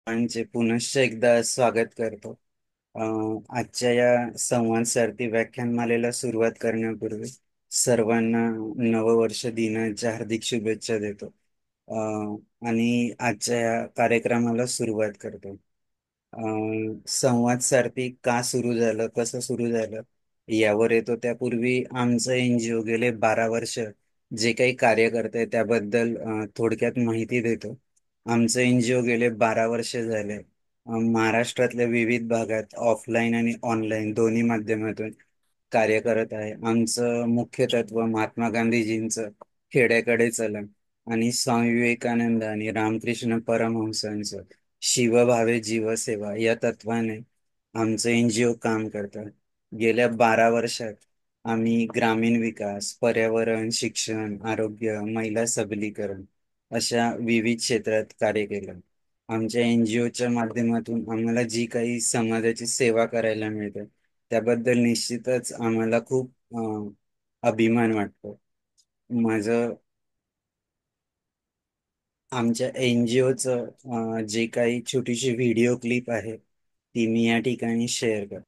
सर्वांचे पुनश्च एकदा स्वागत करतो. आजच्या या संवाद सारथी व्याख्यानमालेला सुरुवात करण्यापूर्वी सर्वांना नववर्ष दिनाच्या हार्दिक शुभेच्छा देतो. आणि आजच्या या कार्यक्रमाला सुरुवात करतो. संवाद सारथी का सुरू झालं, कसं सुरू झालं यावर येतो. त्यापूर्वी आमचं NGO गेले 12 वर्ष जे काही कार्य करतंय त्याबद्दल थोडक्यात माहिती देतो. आमचं NGO गेले 12 वर्ष झाले महाराष्ट्रातल्या विविध भागात ऑफलाईन आणि ऑनलाईन दोन्ही माध्यमातून कार्य करत आहे. आमचं मुख्य तत्व महात्मा गांधीजींचं खेड्याकडे चला आणि स्वामी विवेकानंद आणि रामकृष्ण परमहंसांचं शिवभावे जीवसेवा या तत्वाने आमचं NGO काम करतं. गेल्या 12 वर्षात आम्ही ग्रामीण विकास, पर्यावरण, शिक्षण, आरोग्य, महिला सबलीकरण अशा विविध क्षेत्रात कार्य केलं. आमच्या NGOच्या माध्यमातून आम्हाला जी काही समाजाची सेवा करायला मिळते त्याबद्दल निश्चितच आम्हाला खूप अभिमान वाटतो. माझं आमच्या NGOचं जे काही छोटीशी व्हिडिओ क्लिप आहे ती मी या ठिकाणी शेअर करतो.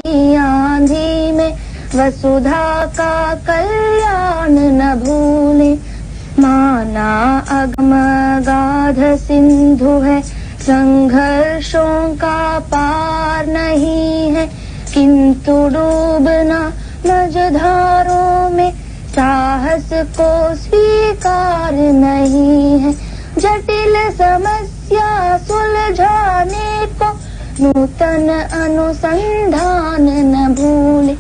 आंधी में वसुधा का कल्याण न भूले। माना अगम गाध सिंधु है, संघर्षों का पार नहीं है, किंतु डूबना मझधारों में साहस को स्वीकार नहीं है। जटिल समस्या सुलझाने को नूतन अनुसंधान न भूले।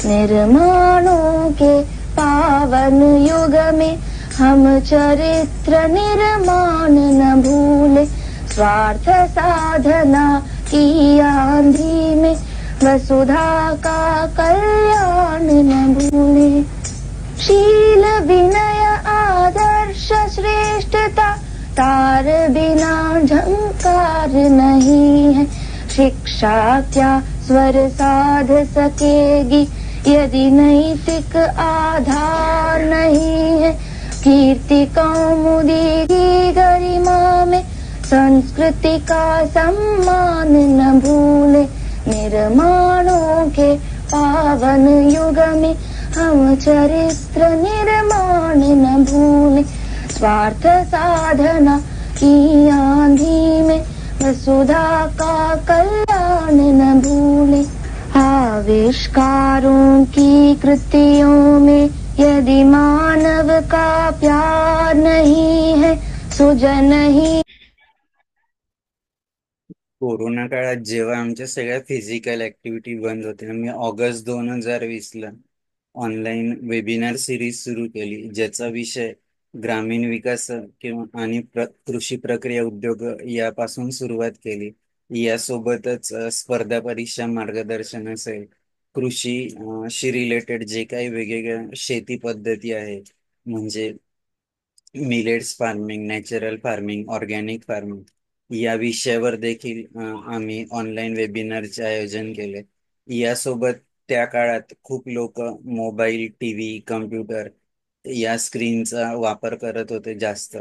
निर्माणों के पावन युग में हम चरित्र निर्माण न भूले। स्वार्थ साधना की आंधी में वसुधा का कल्याण न भूले। शील विनय आदर्श श्रेष्ठता तार बिना झंकार नहीं है। शिक्षा क्या स्वर साध सकेगी यदि नैतिक आधार नहीं है। कीर्ति कौमुदी की गरिमा में संस्कृति का सम्मान न भूले। निर्माणों के पावन युग में हम चरित्र निर्माण न भूले। स्वार्थ साधना की आंधी में वसुधा का कल्याण न भूले। आविष्कारों की कृतियों में यदि मानव का प्यार नहीं है, सुजन ही। कोरोना काळात जेव्हा आमच्या सगळ्या फिजिकल ऍक्टिव्हिटी बंद होत्या, आम्ही ऑगस्ट 2020ला ऑनलाईन वेबिनार सिरीज सुरू केली, ज्याचा विषय ग्रामीण विकास किंवा आणि कृषी प्रक्रिया उद्योग यापासून सुरुवात केली. यासोबतच स्पर्धा परीक्षा मार्गदर्शन असेल, कृषी शी रिलेटेड जे काही वेगवेगळ्या शेती पद्धती आहेत, म्हणजे millets farming, natural farming, organic farming या विषयावर देखील आम्ही ऑनलाईन वेबिनारचे आयोजन केले. यासोबत त्या काळात खूप लोक मोबाईल, टीव्ही, कम्प्युटर या स्क्रीनचा वापर करत होते जास्त.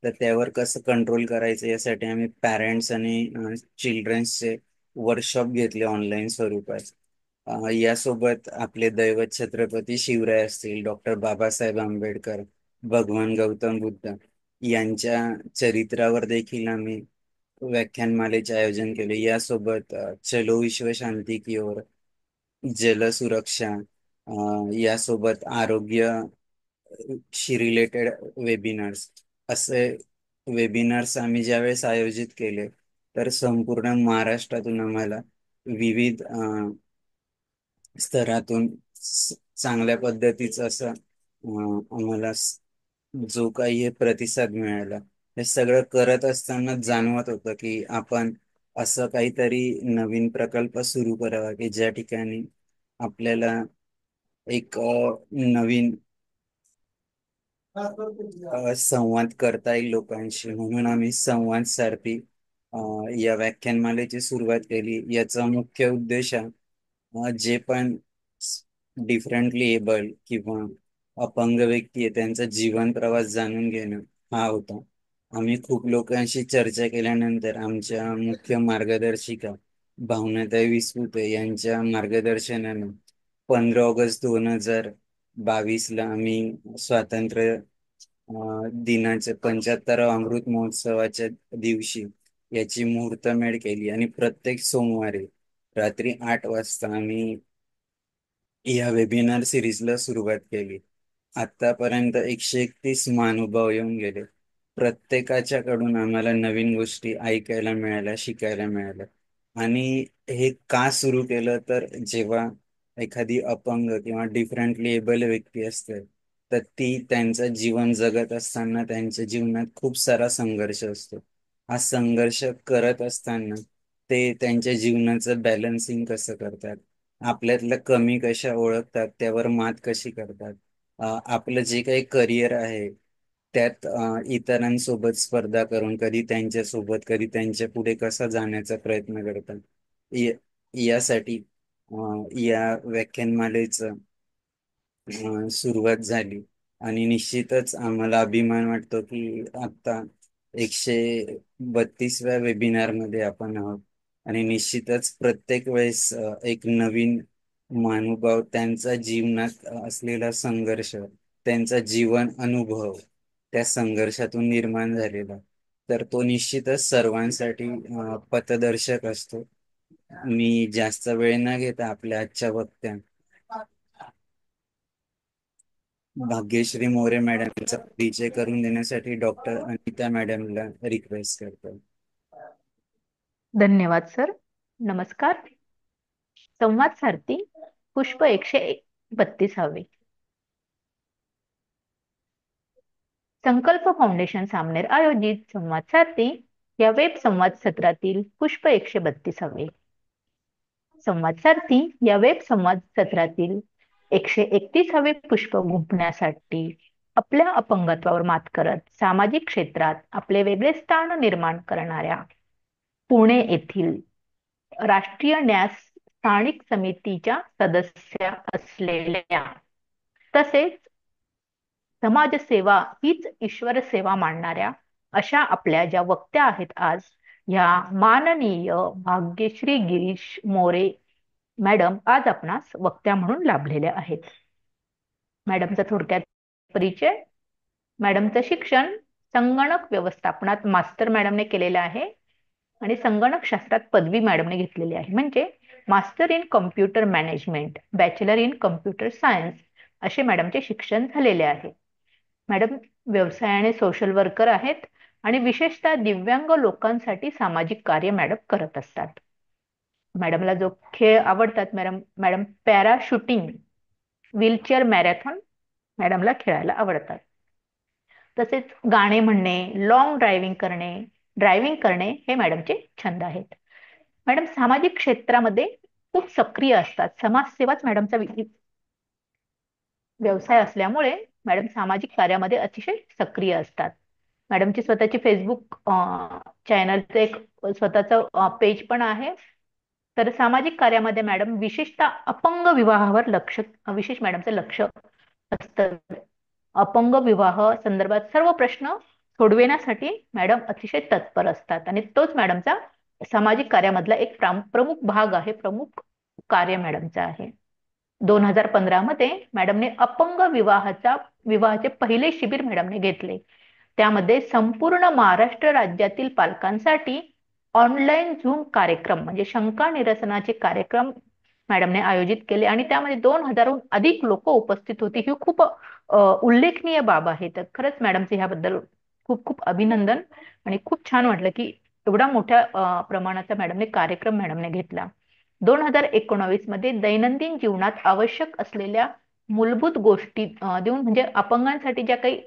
तर त्यावर कसं कंट्रोल करायचं यासाठी आम्ही पॅरेंट्स आणि चिल्ड्रन्सचे वर्कशॉप घेतले ऑनलाईन स्वरूपात. यासोबत आपले दैवत छत्रपती शिवराय असतील, डॉक्टर बाबासाहेब आंबेडकर, भगवान गौतम बुद्ध यांच्या चरित्रावर देखील आम्ही व्याख्यानमालेचे आयोजन केले. यासोबत चलो विश्व शांती की ओर, जलसुरक्षा, यासोबत आरोग्य शी रिलेटेड वेबिनार्स, असे वेबिनार्स आम्ही ज्यावेळेस आयोजित केले तर संपूर्ण महाराष्ट्रातून आम्हाला विविध स्तरातून चांगल्या पद्धतीचं असं आम्हाला जो काही हे प्रतिसाद मिळाला. हे सगळं करत असताना जाणवत होतं की आपण असं काहीतरी नवीन प्रकल्प सुरू करावा की ज्या ठिकाणी आपल्याला एक नवीन संवाद करता येईल लोकांशी, म्हणून आम्ही संवाद सारथी अ, या व्याख्यानमालेची सुरुवात केली. याचा मुख्य उद्देश जे पण डिफरंटली एबल किंवा अपंग व्यक्ती आहे त्यांचा जीवन प्रवास जाणून घेणं हा होता. आम्ही खूप लोकांशी चर्चा केल्यानंतर आमच्या मुख्य मार्गदर्शिका भावनाताई विसपुते यांच्या मार्गदर्शनाने 15 ऑगस्ट 2022 ला आम्ही स्वातंत्र्य दिनाच्या 75व्या अमृत महोत्सवाच्या दिवशी याची मुहूर्तमेढ केली आणि प्रत्येक सोमवारी रात्री 8 वाजता आम्ही या वेबिनार सिरीजला सुरुवात केली. आतापर्यंत 131 महानुभाव येऊन गेले. प्रत्येकाच्या कडून आम्हाला नवीन गोष्टी ऐकायला मिळाल्या, शिकायला मिळाल्या. आणि हे का सुरू केलं, तर जेव्हा एखादी अपंग किंवा डिफरंटली एबल व्यक्ती असते, तर ती त्यांचं जीवन जगत असताना त्यांच्या जीवनात खूप सारा संघर्ष असतो. हा संघर्ष करत असताना ते त्यांच्या जीवनाचं बॅलन्सिंग कसं करतात, आपल्यातल्या कमी कशा ओळखतात, त्यावर मात कशी करतात, आपलं जे काही करिअर आहे त्यात इतरांसोबत स्पर्धा करून कधी त्यांच्यासोबत कधी त्यांच्या पुढे कसा जाण्याचा प्रयत्न करतात, यासाठी या व्याख्यानमालेचं सुरुवात झाली. आणि निश्चितच आम्हाला अभिमान वाटतो की आता 132व्या वेबिनार मध्ये आपण आहोत. आणि निश्चितच प्रत्येक वेळेस एक नवीन महानुभाव त्यांचा जीवनात असलेला संघर्ष, त्यांचा जीवन अनुभव त्या संघर्षातून निर्माण झालेला, तर तो निश्चितच सर्वांसाठी पथदर्शक असतो. मी जास्त वेळ न घेता आपल्या आजच्या वक्त्या भाग्यश्री मोरे मॅडमचा परिचय करून देण्यासाठी डॉक्टर अनिता मॅडमला रिक्वेस्ट करतो. धन्यवाद सर. नमस्कार. संवाद सारथी पुष्प 132. संकल्प फाउंडेशन सामनेर आयोजित संवाद सारथी या वेब संवाद सत्रातील पुष्प 132. संवाद सारथी या वेब संवाद सत्रातील 131 पुष्प गुंफण्यासाठी आपल्या अपंगत्वावर मात करत सामाजिक क्षेत्रात आपले वेगळे स्थान निर्माण करणाऱ्या पुणे येथील राष्ट्रीय न्यास स्थानिक समितीच्या सदस्य असलेल्या तसेच समाजसेवा हीच ईश्वर सेवा मानणाऱ्या अशा आपल्या ज्या वक्त्या आहेत आज, ह्या माननीय भाग्यश्री गिरीश मोरे मॅडम आज आपणास वक्त्या म्हणून लाभलेल्या आहेत. मॅडमचा थोडक्यात परिचय. मॅडमचं शिक्षण संगणक व्यवस्थापनात मास्टर मॅडमने केलेलं आहे आणि संगणक शास्त्रात पदवी मॅडमने घेतलेली आहे. म्हणजे master in computer management, bachelor in computer science असे मॅडमचे शिक्षण झालेले आहे. मॅडम व्यवसायाने सोशल वर्कर आहेत आणि विशेषतः दिव्यांग लोकांसाठी सामाजिक कार्य मॅडम करत असतात. मॅडमला जो खेळ आवडतात, madam para shooting, wheelchair marathon मॅडमला खेळायला आवडतात. तसेच गाणे म्हणणे, लॉंग ड्रायव्हिंग करणे हे मॅडमचे छंद आहेत. मॅडम सामाजिक क्षेत्रामध्ये खूप सक्रिय असतात. समाजसेवाच मॅडमचा व्यवसाय असल्यामुळे मॅडम सामाजिक कार्यामध्ये अतिशय सक्रिय असतात. मॅडमची स्वतःची फेसबुक चॅनलचं एक स्वतःचं पेज पण आहे. तर सामाजिक कार्यामध्ये मॅडम विशेषतः अपंग विवाहावर विशेष मॅडमचं लक्ष असतं. अपंग विवाह संदर्भात सर्व प्रश्न सोडविण्यासाठी मॅडम अतिशय तत्पर असतात आणि तोच मॅडमचा सामाजिक कार्यामधला एक प्रमुख भाग आहे, प्रमुख कार्य मॅडमचं आहे. 2015 मध्ये मॅडमने अपंग विवाहाचे पहिले शिबिर मॅडमने घेतले. त्यामध्ये संपूर्ण महाराष्ट्र राज्यातील पालकांसाठी ऑनलाईन झूम कार्यक्रम म्हणजे शंका निरसनाचे कार्यक्रम मॅडमने आयोजित केले आणि त्यामध्ये 2000हून अधिक लोक उपस्थित होती. ही खूप उल्लेखनीय बाब आहे. तर खरंच मॅडमचे ह्याबद्दल खूप खूप अभिनंदन आणि खूप छान वाटलं की एवढा मोठ्या प्रमाणाचा कार्यक्रम मॅडमने घेतला. 2019 मध्ये दैनंदिन जीवनात आवश्यक असलेल्या मूलभूत गोष्टी देऊन म्हणजे अपंगांसाठी ज्या काही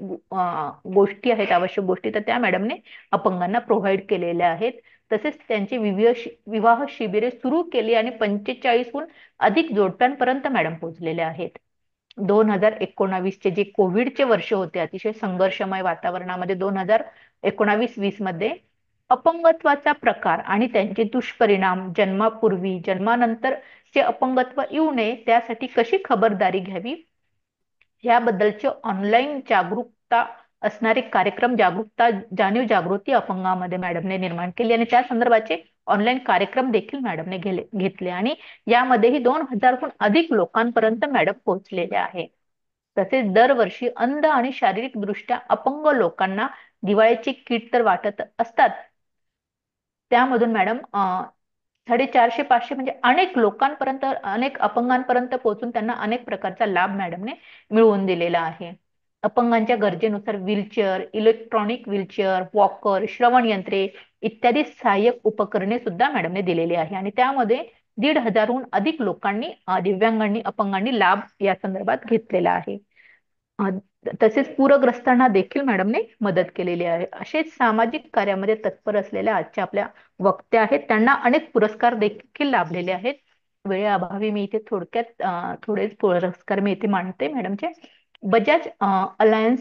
गोष्टी आहेत, आवश्यक गोष्टी, तर त्या मॅडमने अपंगांना प्रोव्हाइड केलेल्या आहेत. तसेच त्यांचे विवाह शिबिरे सुरू केली आणि 45हून अधिक जोडप्यांपर्यंत मॅडम पोहोचलेले आहेत. 2019चे जे कोविडचे वर्ष होते, अतिशय संघर्षमय वातावरणामध्ये 2019-20 मध्ये अपंगत्वाचा प्रकार आणि त्यांचे दुष्परिणाम, जन्मापूर्वी जन्मानंतरचे अपंगत्व येऊ नये त्यासाठी कशी खबरदारी घ्यावी याबद्दलचे ऑनलाईन जागरूकता असणारे कार्यक्रम, जाणीव जागृती अपंगामध्ये मॅडमने निर्माण केली आणि त्या संदर्भाचे ऑनलाईन कार्यक्रम देखील मॅडमने घेतले आणि यामध्येही 2000हून अधिक लोकांपर्यंत मॅडम पोहोचलेले आहे. तसेच दरवर्षी अंध आणि शारीरिकदृष्ट्या अपंग लोकांना दिवाळीची किट तर वाटत असतात. त्यामधून मॅडम 450-500 म्हणजे अनेक लोकांपर्यंत, अनेक अपंगांपर्यंत पोहोचून त्यांना अनेक प्रकारचा लाभ मॅडमने मिळवून दिलेला आहे. अपंगांच्या गरजेनुसार व्हीलचेअर, इलेक्ट्रॉनिक व्हीलचेअर, वॉकर, श्रवण यंत्रे इत्यादी सहाय्यक उपकरणे सुद्धा मॅडमने दिलेली आहे आणि त्यामध्ये 1,500हून अधिक लोकांनी, दिव्यांगांनी, अपंगांनी लाभ या संदर्भात घेतलेला आहे. तसेच पूरग्रस्तांना देखील मॅडमने मदत केलेली आहे. असेच सामाजिक कार्यामध्ये तत्पर असलेल्या आजच्या आपल्या वक्त्या आहेत, त्यांना अनेक पुरस्कार देखील लाभलेले आहेत. वेळेअभावी मी इथे थोडक्यात थोडेच पुरस्कार मी इथे मांडते मॅडमचे. बजाज अलायन्स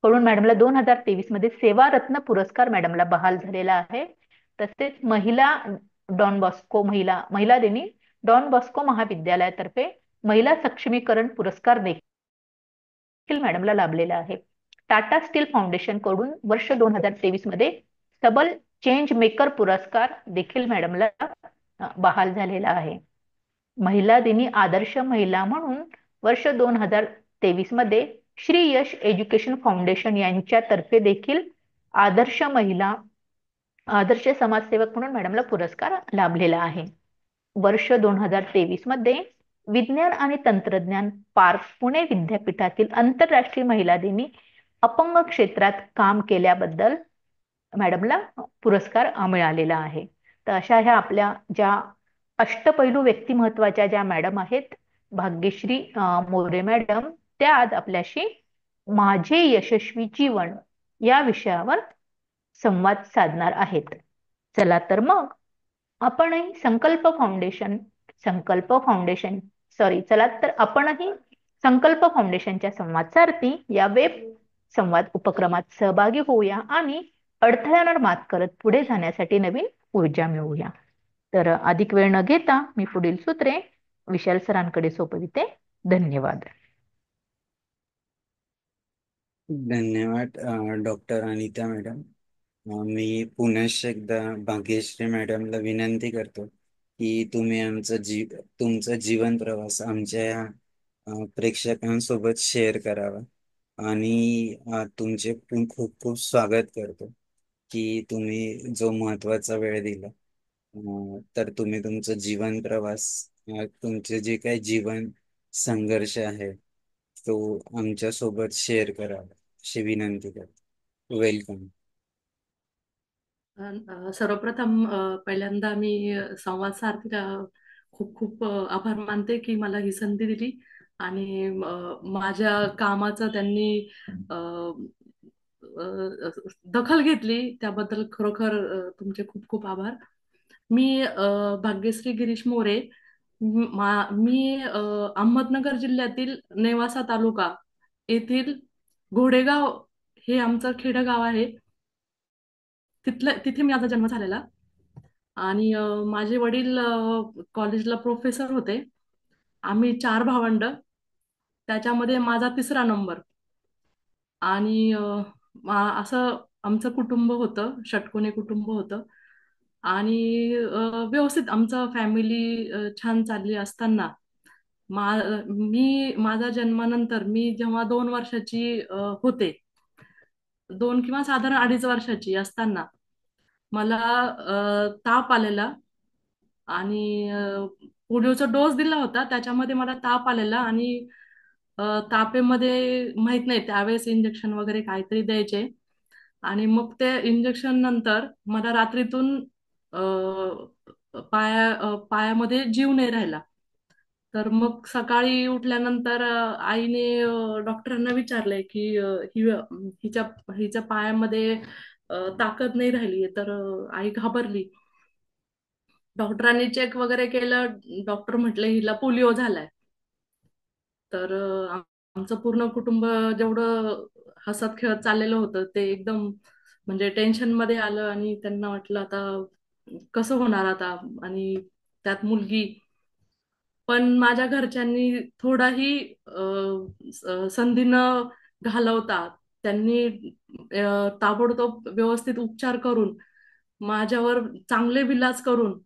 कडून मॅडमला 2023 मध्ये सेवा रत्न पुरस्कार मॅडमला बहाल झालेला आहे. तसेच महिला दिनी डॉन बॉस्को महाविद्यालयातर्फे महिला सक्षमीकरण पुरस्कार देखील मॅडमला लाभलेला आहे. टाटा स्टील फाउंडेशन कडून वर्ष 2023 मध्ये सबल चेंज मेकर पुरस्कार देखील मॅडमला बहाल झालेला आहे. महिला दिनी आदर्श महिला म्हणून वर्ष 2023 मध्ये श्री यश एज्युकेशन फाउंडेशन यांच्यातर्फे देखील आदर्श महिला, आदर्श समाजसेवक म्हणून मॅडमला पुरस्कार लाभलेला आहे. वर्ष 2023 मध्ये विज्ञान आणि तंत्रज्ञान पार्क पुणे विद्यापीठातील आंतरराष्ट्रीय महिला दिनी अपंग क्षेत्रात काम केल्याबद्दल मॅडमला पुरस्कार मिळालेला आहे. तर अशा ह्या आपल्या ज्या अष्टपैलू व्यक्तिमत्वाच्या ज्या मॅडम आहेत, भाग्यश्री मोरे मॅडम, त्या आज आपल्याशी माझे यशस्वी जीवन या विषयावर संवाद साधणार आहेत. चला तर मग आपणही संकल्प फाउंडेशनच्या संवाद सारथी या वेब संवाद उपक्रमात सहभागी होऊया आणि अडथळ्यांवर मात करत पुढे जाण्यासाठी नवीन ऊर्जा मिळवूया. तर अधिक वेळ न घेता मी पुढील सूत्रे विशाल सरांकडे सोपविते. धन्यवाद. धन्यवाद डॉक्टर अनिता मॅडम. मी पुनश्च एकदा भाग्यश्री मॅडमला विनंती करतो की तुम्ही तुमचा जीवन प्रवास आमच्या या प्रेक्षकांसोबत शेअर करावा आणि तुमचे खूप खूप स्वागत करतो की तुम्ही जो महत्वाचा वेळ दिला. तर तुम्ही तुमचं जीवन प्रवास, तुमचे जे काही जीवन संघर्ष आहे तो आमच्या सोबत शेअर करावा अशी विनंती करतो. वेलकम. सर्वप्रथम पहिल्यांदा मी संवाद सारथीला खूप खूप आभार मानते की मला ही संधी दिली आणि माझ्या कामाचं त्यांनी दखल घेतली त्याबद्दल खरोखर तुमचे खूप खूप आभार. मी भाग्यश्री गिरीश मोरे. मी अहमदनगर जिल्ह्यातील नेवासा तालुका येथील घोडेगाव हे आमचं खेडगाव आहे. तिथे माझा जन्म झालेला आणि माझे वडील कॉलेजला प्रोफेसर होते. आम्ही 4 भावंड, त्याच्यामध्ये माझा 3रा नंबर. आणि असं आमचं कुटुंब होतं, षटकोनी कुटुंब होतं आणि व्यवस्थित आमचं फॅमिली छान चालली असताना माझ्या जन्मानंतर मी जेव्हा 2 वर्षाची होते, 2 किंवा साधारण 2.5 वर्षाची असताना मला ताप आलेला आणि पोलिओचा डोस दिला होता. त्याच्यामध्ये मला ताप आलेला आणि तापेमध्ये माहित नाही त्यावेळेस इंजेक्शन वगैरे काहीतरी द्यायचे आणि मग ते इंजेक्शन नंतर मला रात्रीतून पायामध्ये जीव नाही राहिला. तर मग सकाळी उठल्यानंतर आईने डॉक्टरांना विचारलंय की हिच्या पायामध्ये ताकद नाही राहिली. तर आई घाबरली. डॉक्टरांनी चेक वगैरे केलं. डॉक्टर म्हटले हिला पोलिओ झालाय. तर आमचं पूर्ण कुटुंब जेवढं हसत खेळत चाललेलं होतं ते एकदम म्हणजे टेन्शन मध्ये आलं, आणि त्यांना वाटलं आता कसं होणार आता, आणि त्यात मुलगी. पण माझ्या घरच्यांनी थोडाही संधी न घालवता त्यांनी ताबडतोब व्यवस्थित उपचार करून माझ्यावर चांगले विलास करून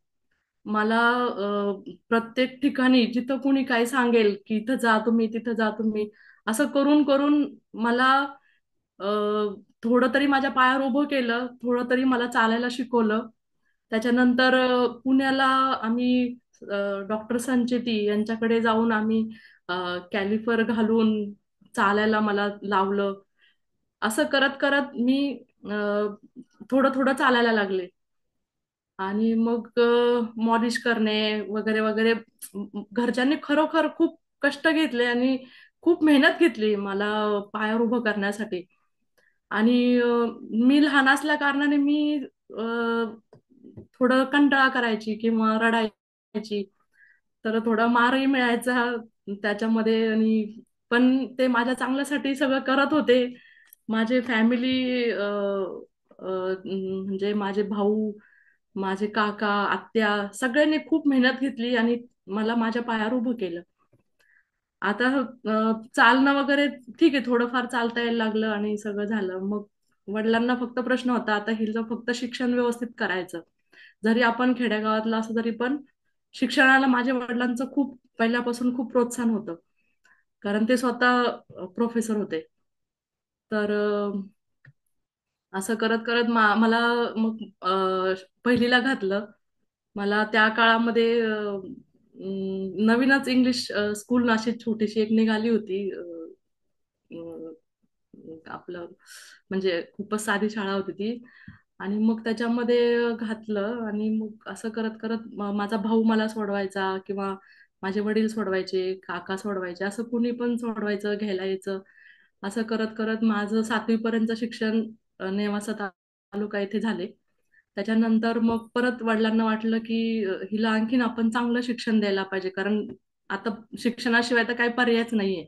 मला प्रत्येक ठिकाणी जिथं कुणी काय सांगेल की इथं जा तुम्ही, तिथं जा तुम्ही, असं करून करून मला अ, थोडं तरी माझ्या पायावर उभं केलं, थोडं तरी मला चालायला शिकवलं. त्याच्यानंतर पुण्याला आम्ही डॉक्टर संचेती यांच्याकडे जाऊन आम्ही कॅलिफर घालून चालायला मला लावलं. असं करत करत मी थोडं थोडं चालायला लागले. आणि मग मॉलिश करणे वगैरे वगैरे. घरच्यांनी खरोखर खूप कष्ट घेतले आणि खूप मेहनत घेतली मला पायावर उभं करण्यासाठी. आणि मी लहान असल्या कारणाने मी अ, थोडं कंटाळा करायची किंवा रडायची. तर थोडा मारही मिळायचा त्याच्यामध्ये. आणि पण ते माझ्या चांगल्यासाठी सगळं करत होते. माझे फॅमिली म्हणजे माझे भाऊ, माझे काका, आत्या, सगळ्यांनी खूप मेहनत घेतली आणि मला माझ्या पायावर उभं केलं. आता चालणं वगैरे ठीक आहे, थोडंफार चालता यायला लागलं आणि सगळं झालं. मग वडिलांना फक्त प्रश्न होता, आता हिचं फक्त शिक्षण व्यवस्थित करायचं. जरी आपण खेडेगावातलं असं तरी पण शिक्षणाला माझ्या वडिलांचं खूप पहिल्यापासून खूप प्रोत्साहन होतं, कारण ते स्वतः प्रोफेसर होते. तर असं करत करत मला मग पहिलीला घातलं. मला त्या काळामध्ये नवीनच इंग्लिश स्कूल अशी छोटीशी एक निघाली होती. आपलं म्हणजे खूपच साधी शाळा होती ती. आणि मग त्याच्यामध्ये घातलं, आणि मग असं करत करत माझा भाऊ मला सोडवायचा किंवा माझे वडील सोडवायचे, काका सोडवायचे, असं कुणी पण सोडवायचं, घ्यायला यायचं. असं करत करत माझं 7वी पर्यंत शिक्षण नेवासा तालुका येथे झाले. त्याच्यानंतर मग परत वडिलांना वाटलं की हिला आणखीन आपण चांगलं शिक्षण द्यायला पाहिजे, कारण आता शिक्षणाशिवाय तर काही पर्यायच नाहीये.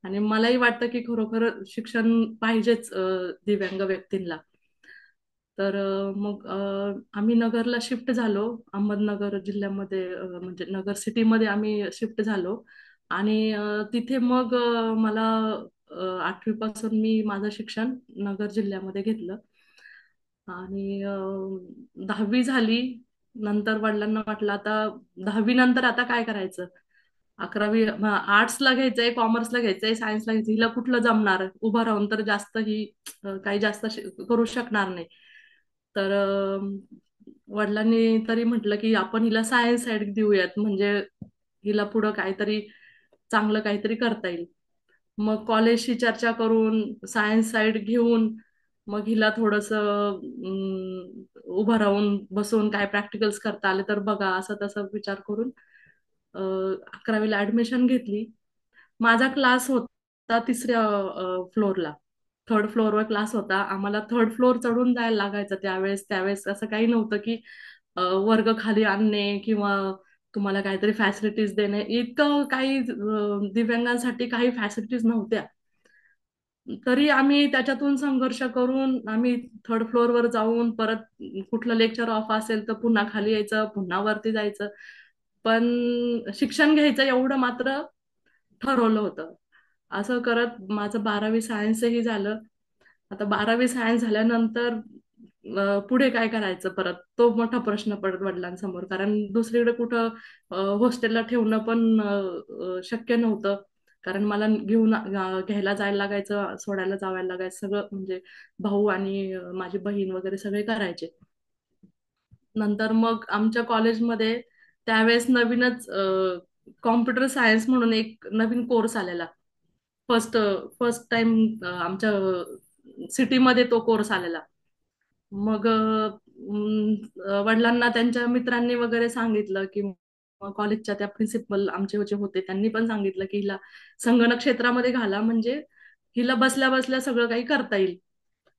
आणि मलाही वाटतं की खरोखर शिक्षण पाहिजेच दिव्यांग व्यक्तींना. तर मग आम्ही नगरला शिफ्ट झालो. अहमदनगर जिल्ह्यामध्ये म्हणजे नगर सिटीमध्ये आम्ही शिफ्ट झालो. आणि तिथे मग मला 8वी पासून मी माझं शिक्षण नगर जिल्ह्यामध्ये घेतलं. आणि 10वी झाली. नंतर वडिलांना वाटलं आता 10वी नंतर आता काय करायचं. 11वी आर्ट्सला घ्यायचंय, कॉमर्सला घ्यायचंय, सायन्सला घ्यायचंय, हिला कुठलं जमणार उभं राहून, तर जास्त ही काही जास्त करू शकणार नाही. तर वडिलांनी तरी म्हटलं की आपण हिला सायन्स साईड देऊयात, म्हणजे हिला पुढं काहीतरी चांगलं काहीतरी करता येईल. मग कॉलेजशी चर्चा करून सायन्स साईड घेऊन मग हिला थोडस उभं राहून बसून काय प्रॅक्टिकल्स करता आले तर बघा, असं तसं विचार करून 11वीला ऍडमिशन घेतली. माझा क्लास होता 3ऱ्या फ्लोअरला. 3rd फ्लोअरवर क्लास होता. आम्हाला 3rd फ्लोअर चढून जायला लागायचं त्यावेळेस. त्यावेळेस असं काही नव्हतं की वर्ग खाली आणणे किंवा तुम्हाला काहीतरी फॅसिलिटीज देणे, इतकं काही दिव्यांगांसाठी काही फॅसिलिटीज नव्हत्या. तरी आम्ही त्याच्यातून संघर्ष करून आम्ही 3rd फ्लोअरवर जाऊन परत कुठलं लेक्चर ऑफ असेल तर पुन्हा खाली यायचं, पुन्हा वरती जायचं. पण शिक्षण घ्यायचं एवढं मात्र ठरवलं होतं. असं करत माझं 12वी सायन्सही झालं. आता 12वी सायन्स झाल्यानंतर पुढे काय करायचं परत, तो मोठा प्रश्न पडत वडिलांसमोर, कारण दुसरीकडे कुठं हॉस्टेलला ठेवणं पण शक्य नव्हतं. कारण मला घेऊन घ्यायला जायला लागायचं, सोडायला जायला लागायचं, सगळं म्हणजे भाऊ आणि माझी बहीण वगैरे सगळे करायचे. नंतर मग आमच्या कॉलेजमध्ये त्यावेळेस नवीनच कॉम्प्युटर सायन्स म्हणून एक नवीन कोर्स आलेला. फर्स्ट फर्स्ट टाइम आमच्या सिटीमध्ये तो कोर्स आलेला. मग वडिलांना त्यांच्या मित्रांनी वगैरे सांगितलं की कॉलेजच्या त्या प्रिन्सिपल आमचे जे होते त्यांनी पण सांगितलं की हिला संगणक क्षेत्रामध्ये घाला, म्हणजे हिला बसल्या बसल्या सगळं काही करता येईल.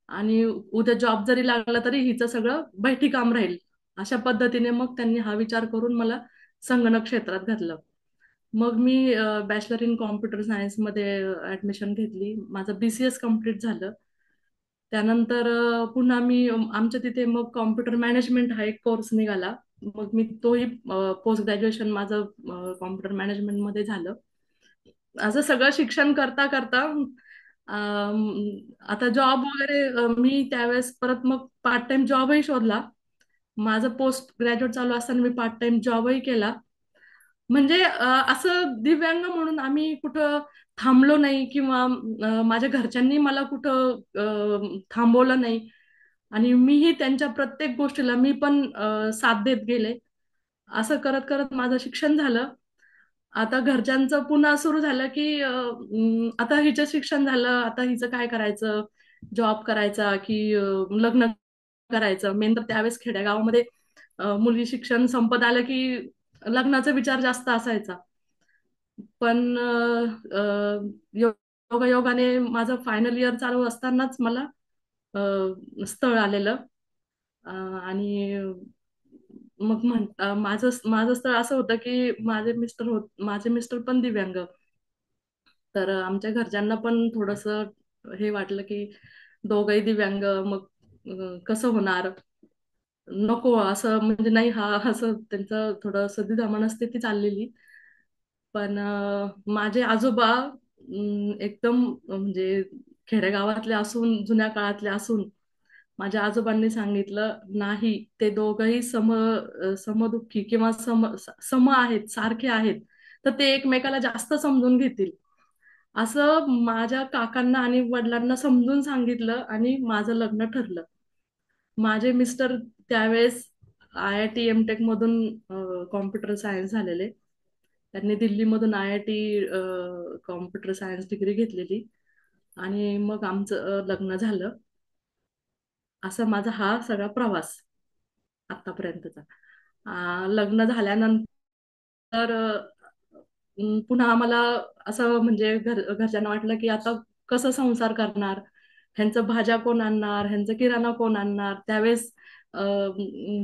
आणि उद्या जॉब जरी लागला तरी हिचं सगळं बैठी काम राहील. अशा पद्धतीने मग त्यांनी हा विचार करून मला संगणक क्षेत्रात घातलं. मग मी बॅचलर इन कॉम्प्युटर सायन्समध्ये ऍडमिशन घेतली. माझं BCS कम्प्लीट झालं. त्यानंतर पुन्हा मी आमच्या तिथे मग कॉम्प्युटर मॅनेजमेंट हा एक कोर्स निघाला. मग मी तोही पोस्ट ग्रॅज्युएशन माझं कॉम्प्युटर मॅनेजमेंट मध्ये झालं. असं सगळं शिक्षण करता करता आता जॉब वगैरे मी त्यावेळेस परत मग पार्ट टाइम जॉबही शोधला. माझं पोस्ट ग्रॅज्युएट चालू असताना मी पार्ट टाइम जॉबही केला. म्हणजे असं दिव्यांग म्हणून आम्ही कुठं थांबलो नाही किंवा माझ्या घरच्यांनी मला कुठं थांबवलं नाही. आणि मीही त्यांच्या प्रत्येक गोष्टीला मी पण साथ देत गेले. असं करत करत माझं शिक्षण झालं. आता घरच्यांचं पुन्हा सुरू झालं की आता हिचं शिक्षण झालं, आता हिचं काय करायचं, जॉब करायचा की लग्न करायचं. मेन तर त्यावेळेस खेडेगावामध्ये मुली शिक्षण संपत आलं की लग्नाचा विचार जास्त असायचा. पण योगायोगाने माझं फायनल इयर चालू असतानाच मला स्थळ आलेलं. आणि मग माझं माझं स्थळ असं होतं की माझे मिस्टर पण दिव्यांग. तर आमच्या घरच्यांना पण थोडंसं हे वाटलं की दोघंही दिव्यांग, मग कसं होणार, नको असं, म्हणजे नाही हा असं त्यांचं थोडं सदिच्छा मनस्थिती चाललेली. पण माझे आजोबा एकदम म्हणजे खेडेगावातले असून, जुन्या काळातले असून, माझ्या आजोबांनी सांगितलं नाही, ते दोघंही समदुःखी किंवा सम आहेत, सारखे आहेत, तर ते एकमेकाला जास्त समजून घेतील. असं माझ्या काकांना आणि वडिलांना समजून सांगितलं आणि माझं लग्न ठरलं. माझे मिस्टर त्यावेळेस IIT एमटेक मधून कॉम्प्युटर सायन्स झालेले. त्यांनी दिल्लीमधून IIT कॉम्प्युटर सायन्स डिग्री घेतलेली. आणि मग आमचं लग्न झालं. असा माझा हा सगळा प्रवास आतापर्यंतचा. लग्न झाल्यानंतर पुन्हा आम्हाला असं म्हणजे घरच्यांना वाटलं की आता कसं संसार करणार, ह्यांचं भाज्या कोण आणणार, ह्यांचं किराणा कोण आणणार. त्यावेळेस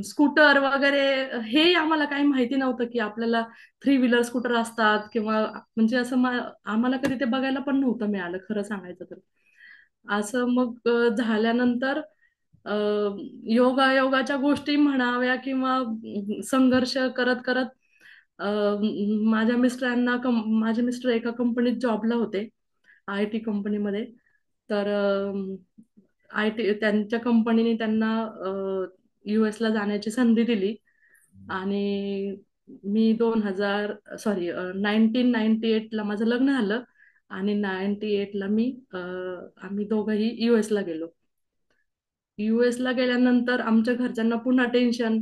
स्कूटर वगैरे हे आम्हाला काही माहिती नव्हतं की आपल्याला 3 व्हीलर स्कूटर असतात किंवा म्हणजे असं आम्हाला कधी ते बघायला पण नव्हतं मिळालं, खरं सांगायचं तर. असं मग झाल्यानंतर अ, योगायोगाच्या गोष्टी म्हणाव्या किंवा संघर्ष करत करत अ, माझे मिस्टर एका कंपनीत जॉबला होते, IT कंपनीमध्ये. तर त्यांच्या कंपनीने त्यांना US ला जाण्याची संधी दिली. आणि मी 1998 ला माझं लग्न झालं. आणि 98 ला आम्ही दोघंही US ला गेलो. US ला गेल्यानंतर आमच्या घरच्यांना पुन्हा टेन्शन,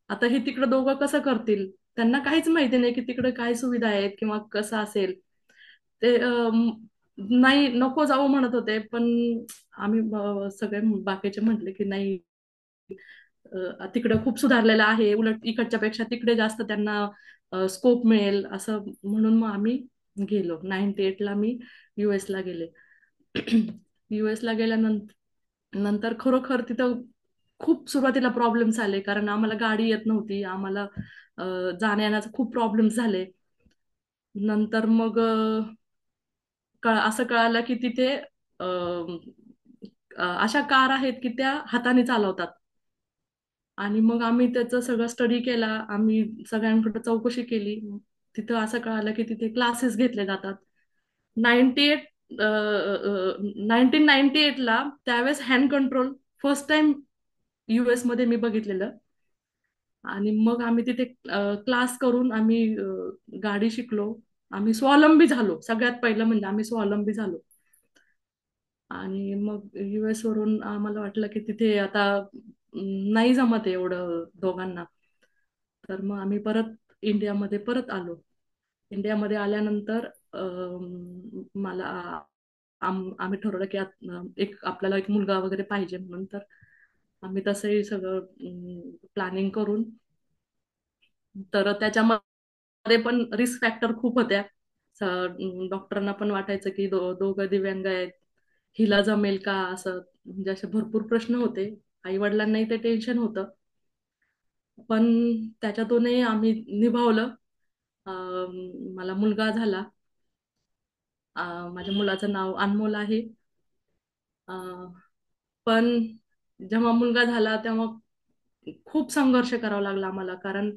आता हे तिकडे दोघं कसं करतील. त्यांना काहीच माहिती नाही की तिकडे काय सुविधा आहेत किंवा कसं असेल ते. नाही, नको जाऊ म्हणत होते. पण आम्ही सगळे बाकीचे म्हटले की नाही, तिकडे खूप सुधारलेलं आहे, उलट इकडच्या पेक्षा तिकडे जास्त त्यांना स्कोप मिळेल, असं म्हणून मग आम्ही गेलो. 98ला मी US ला गेले. US ला गेल्यानंतर खरोखर तिथं खूप सुरुवातीला प्रॉब्लेम्स आले, कारण आम्हाला गाडी येत नव्हती. आम्हाला जाण्या येण्याचे खूप प्रॉब्लेम्स झाले. नंतर मग असं कळालं की तिथे अशा कार आहेत की त्या हाताने चालवतात. आणि मग आम्ही त्याचं सगळं स्टडी केला, आम्ही सगळ्यांकडे चौकशी केली. तिथं असं कळालं की तिथे क्लासेस घेतले जातात. 98 1998ला त्यावेळेस hand control first time US मध्ये मी बघितलेलं. आणि मग आम्ही तिथे क्लास करून आम्ही गाडी शिकलो. आम्ही स्वावलंबी झालो, सगळ्यात पहिलं म्हणजे आम्ही स्वावलंबी झालो. आणि मग US वरून आम्हाला वाटलं की तिथे आता नाही जमत आहे एवढं दोघांना. तर मग आम्ही परत इंडियामध्ये परत आलो. इंडियामध्ये आल्यानंतर मला आम्ही ठरवलं की आपल्याला एक मुलगा वगैरे पाहिजे म्हणून. तर आम्ही तसंही सगळं प्लॅनिंग करून, तर त्याच्यामध्ये पण रिस्क फॅक्टर खूप होत्या. डॉक्टरांना पण वाटायचं की दोघं दिव्यांग आहेत, हिला जमेल का असं, म्हणजे असे भरपूर प्रश्न होते. आई वडिलांनाही ते टेन्शन होतं, पण त्याच्यातूनही आम्ही निभावलं. मला मुलगा झाला. माझ्या मुलाचं नाव अनमोल आहे. अं, पण जेव्हा मुलगा झाला तेव्हा खूप संघर्ष करावा लागला आम्हाला, कारण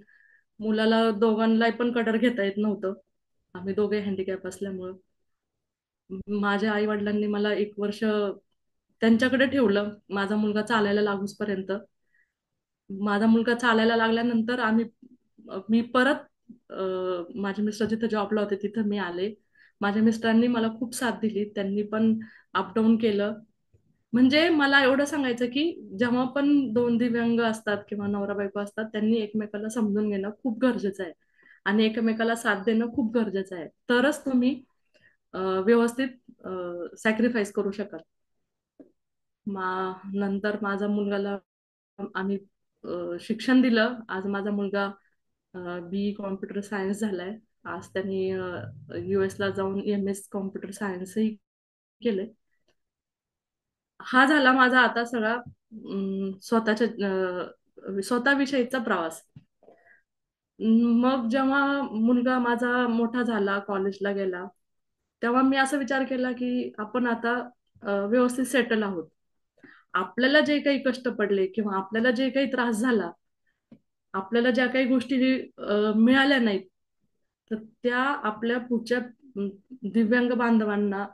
मुलाला दोघांना पण कटर घेता येत नव्हतं. आम्ही दोघे हँडिकॅप असल्यामुळं माझ्या आई वडिलांनी मला 1 वर्ष त्यांच्याकडे ठेवलं, माझा मुलगा चालायला लागूसपर्यंत. माझा मुलगा चालायला लागल्यानंतर मी परत माझे मिस्टर जिथे जॉबला होते तिथं मी आले. माझ्या मिस्टरांनी मला खूप साथ दिली, त्यांनी पण अपडाऊन केलं. म्हणजे मला एवढं सांगायचं की जेव्हा पण दोन दिव्यांग असतात किंवा नवरा बायको असतात, त्यांनी एकमेकाला समजून घेणं खूप गरजेचं आहे आणि एकमेकाला साथ देणं खूप गरजेचं आहे. तरच तुम्ही व्यवस्थित सॅक्रिफाईस करू शकाल. नंतर माझ्या मुलगाला आम्ही शिक्षण दिलं. आज माझा मुलगा बी कॉम्प्युटर सायन्स झालाय. आज त्यांनी US ला जाऊन MS कॉम्प्युटर सायन्सही केले. हा झाला माझा आता सगळा स्वतःविषयीचा प्रवास. मग जेव्हा मुलगा माझा मोठा झाला, कॉलेजला गेला, तेव्हा मी असा विचार केला की आपण आता व्यवस्थित सेटल आहोत. आपल्याला जे काही कष्ट पडले किंवा आपल्याला जे काही त्रास झाला, आपल्याला ज्या काही गोष्टी मिळाल्या नाहीत, तर त्या आपल्या पुढच्या अं, दिव्यांग बांधवांना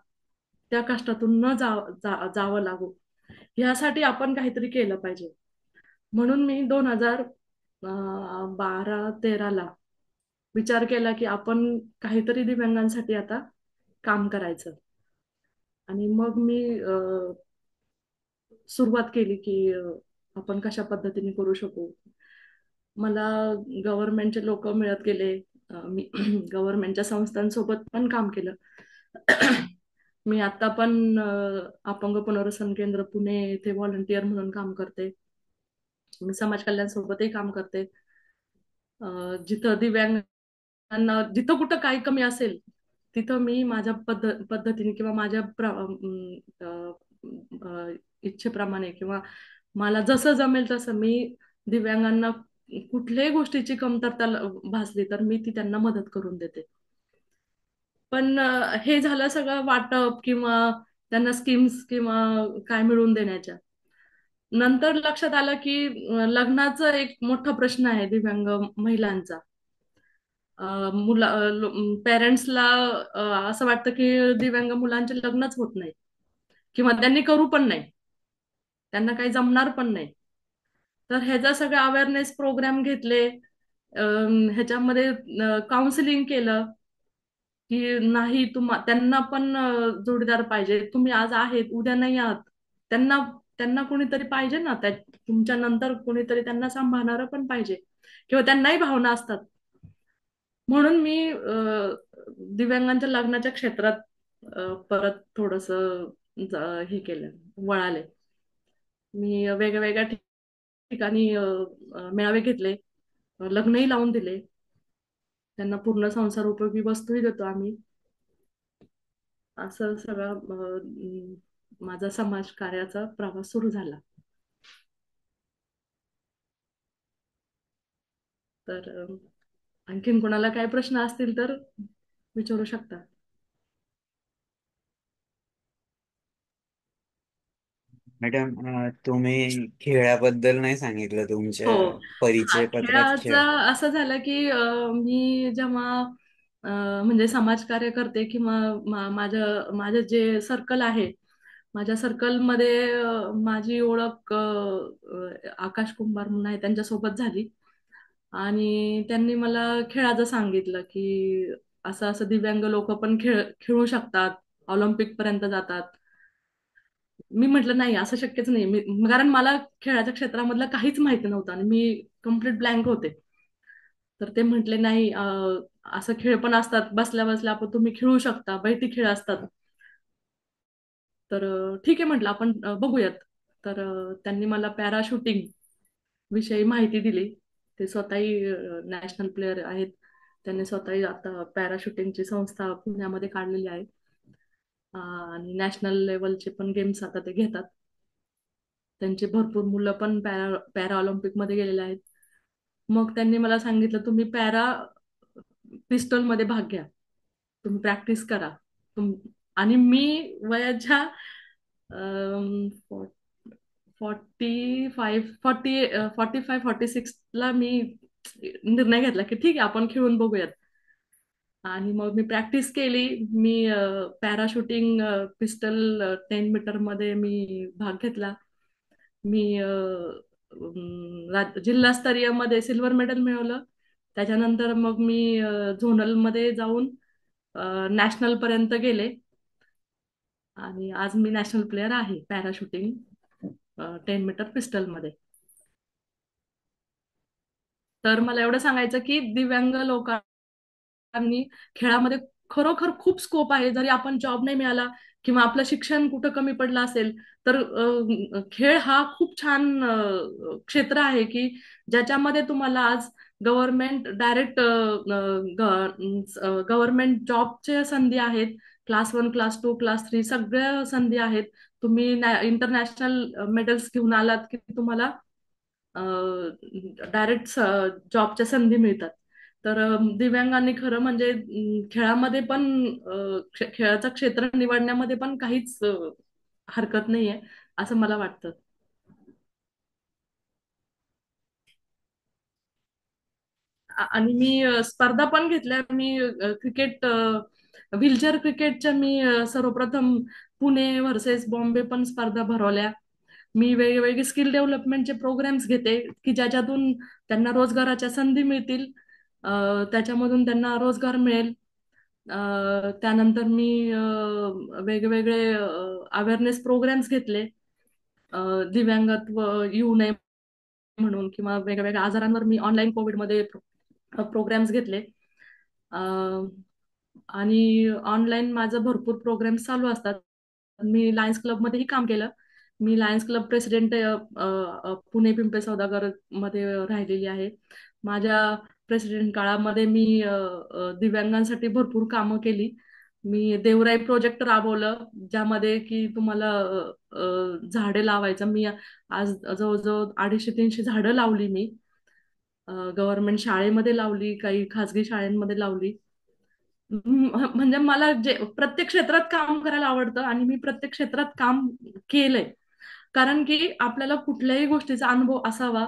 त्या कष्टातून न जावं लागू, यासाठी आपण काहीतरी केलं पाहिजे. म्हणून मी 2012-13ला विचार केला की आपण काहीतरी दिव्यांगांसाठी आता काम करायचं. आणि मग मी सुरुवात केली की आपण कशा पद्धतीने करू शकू. मला गव्हर्नमेंटचे लोक मिळत गेले. मी गव्हर्नमेंटच्या संस्थांसोबत पण काम केलं. मी आता पण अपंग पुनर्वसन केंद्र पुणे येथे व्हॉलंटियर म्हणून काम करते. मी समाज कल्याण सोबतही काम करते. जिथं दिव्यांगांना जिथं कुठं काही कमी असेल, तिथं मी माझ्या पद्धतीने किंवा माझ्या इच्छेप्रमाणे किंवा मला जसं जमेल तसं मी दिव्यांगांना कुठल्याही गोष्टीची कमतरता भासली तर मी ती त्यांना मदत करून देते. पण हे झालं सगळं वाटप किंवा त्यांना स्कीम्स किंवा काय मिळवून देण्याच्या. नंतर लक्षात आलं की लग्नाचा एक मोठा प्रश्न आहे दिव्यांग महिलांचा. मुला पेरेंट्सला असं वाटतं की दिव्यांग मुलांचे लग्नच होत नाही किंवा त्यांनी करू पण नाही, त्यांना काही जमणार पण नाही. तर ह्याचा सगळं अवेअरनेस प्रोग्राम घेतले. ह्याच्यामध्ये काउन्सिलिंग केलं की नाही, त्यांना पण जोडीदार पाहिजे. तुम्ही आज आहेत उद्या नाही आहात, त्यांना त्यांना कोणीतरी पाहिजे ना, तुमच्या नंतर कोणीतरी त्यांना सांभाळणारं पण पाहिजे किंवा त्यांनाही भावना असतात. म्हणून मी दिव्यांगांच्या लग्नाच्या क्षेत्रात परत थोडस हे केलं, वळाले. मी वेगवेगळ्या ठिकाणी मेळावे घेतले, लग्नही लावून दिले, त्यांना पूर्ण संसार उपयोगी वस्तूही देतो आम्ही. असं सगळं माझा समाज कार्याचा प्रवास सुरू झाला. तर आणखीन कोणाला काही प्रश्न असतील तर विचारू शकता. मॅडम, तुम्ही खेळाबद्दल नाही सांगितलं तुमच्या हो. परिचय पत्रात खेळ. खेळाचं असं झालं की मी जेव्हा म्हणजे समाजकार्य करते किंवा माझं जे सर्कल आहे, माझ्या सर्कलमध्ये माझी ओळख आकाश कुंभार म्हणून आहे त्यांच्यासोबत झाली. आणि त्यांनी मला खेळाचं सांगितलं की असं असं दिव्यांग लोक पण खेळू शकतात, ऑलिम्पिक पर्यंत जातात. मी म्हटलं नाही, असं शक्यच नाही. कारण मला खेळाच्या क्षेत्रामधलं काहीच माहिती नव्हतं आणि मी कम्प्लीट ब्लँक होते. तर ते म्हटले नाही, असं खेळ पण असतात, बसल्या बसल्या आपण तुम्ही खेळू शकता, बैठी खेळ असतात. तर ठीक आहे म्हटलं, आपण बघूयात. तर त्यांनी मला पॅरा शूटिंग विषयी माहिती दिली. ते स्वतःही नॅशनल प्लेअर आहेत. त्यांनी स्वतःही आता पॅरा शूटिंगची संस्था पुण्यामध्ये काढलेली आहे. आणि नॅशनल लेवलचे पण गेम्स आता ते घेतात. त्यांचे भरपूर मुलं पण पॅरा ऑलिम्पिक मध्ये गेलेले आहेत. मग त्यांनी मला सांगितलं, तुम्ही पॅरा पिस्टल मध्ये भाग घ्या, तुम्ही प्रॅक्टिस करा. आणि मी वयाच्या 45-46 ला मी निर्णय घेतला की ठीक आहे, आपण खेळून बघूयात. आणि मग मी प्रॅक्टिस केली. मी पॅराशूटिंग पिस्टल 10 मीटर मध्ये मी भाग घेतला. मी जिल्हास्तरीय मध्ये सिल्वर मेडल मिळवलं. त्याच्यानंतर मग मी झोनल मध्ये जाऊन नॅशनल पर्यंत गेले. आणि आज मी नॅशनल प्लेअर आहे पॅराशूटिंग 10 मीटर पिस्टल मध्ये. तर मला एवढं सांगायचं की दिव्यांग लोकांनी खेळामध्ये खरोखर खूप स्कोप आहे. जरी आपण जॉब नाही मिळाला किंवा आपलं शिक्षण कुठं कमी पडलं असेल, तर खेळ हा खूप छान क्षेत्र आहे की ज्याच्यामध्ये तुम्हाला आज गव्हर्नमेंट डायरेक्ट गव्हर्नमेंट जॉबच्या संधी आहेत. क्लास 1, क्लास 2, क्लास 3 सगळ्या संधी आहेत. तुम्ही इंटरनॅशनल मेडल्स घेऊन आलात की तुम्हाला डायरेक्ट जॉबच्या संधी मिळतात. तर दिव्यांगांनी खरं म्हणजे खेळामध्ये पण खेळाचं क्षेत्र निवडण्यामध्ये पण काहीच हरकत नाहीये असं मला वाटतं. आणि मी स्पर्धा पण घेतल्या. मी क्रिकेट व्हीलचेअर क्रिकेटच्या मी सर्वप्रथम पुणे व्हर्सेस बॉम्बे पण स्पर्धा भरवल्या. मी वेगवेगळे स्किल डेव्हलपमेंटचे प्रोग्राम्स घेते की ज्याच्यातून त्यांना रोजगाराच्या संधी मिळतील, त्याच्यामधून त्यांना रोजगार मिळेल. त्यानंतर मी वेगवेगळे अवेअरनेस प्रोग्राम्स घेतले, दिव्यांगत्व येऊ नये म्हणून, किंवा वेगवेगळ्या आजारांवर मी ऑनलाईन कोविडमध्ये प्रोग्राम्स घेतले. आणि ऑनलाईन माझं भरपूर प्रोग्राम्स चालू असतात. मी लायन्स क्लबमध्येही काम केलं. मी Lions Club president Pune Pimple Saudagar मध्ये राहिलेली आहे. माझ्या प्रेसिडेंट काळामध्ये मी दिव्यांगांसाठी भरपूर कामं केली. मी देवराई प्रोजेक्ट राबवलं, ज्यामध्ये की तुम्हाला झाडे लावायचं. मी आज जवळजवळ 250-300 झाडं लावली. मी गव्हर्नमेंट शाळेमध्ये लावली, काही खाजगी शाळांमध्ये लावली. म्हणजे मला जे प्रत्येक क्षेत्रात काम करायला आवडतं आणि मी प्रत्येक क्षेत्रात काम केलंय. कारण की आपल्याला कुठल्याही गोष्टीचा अनुभव असावा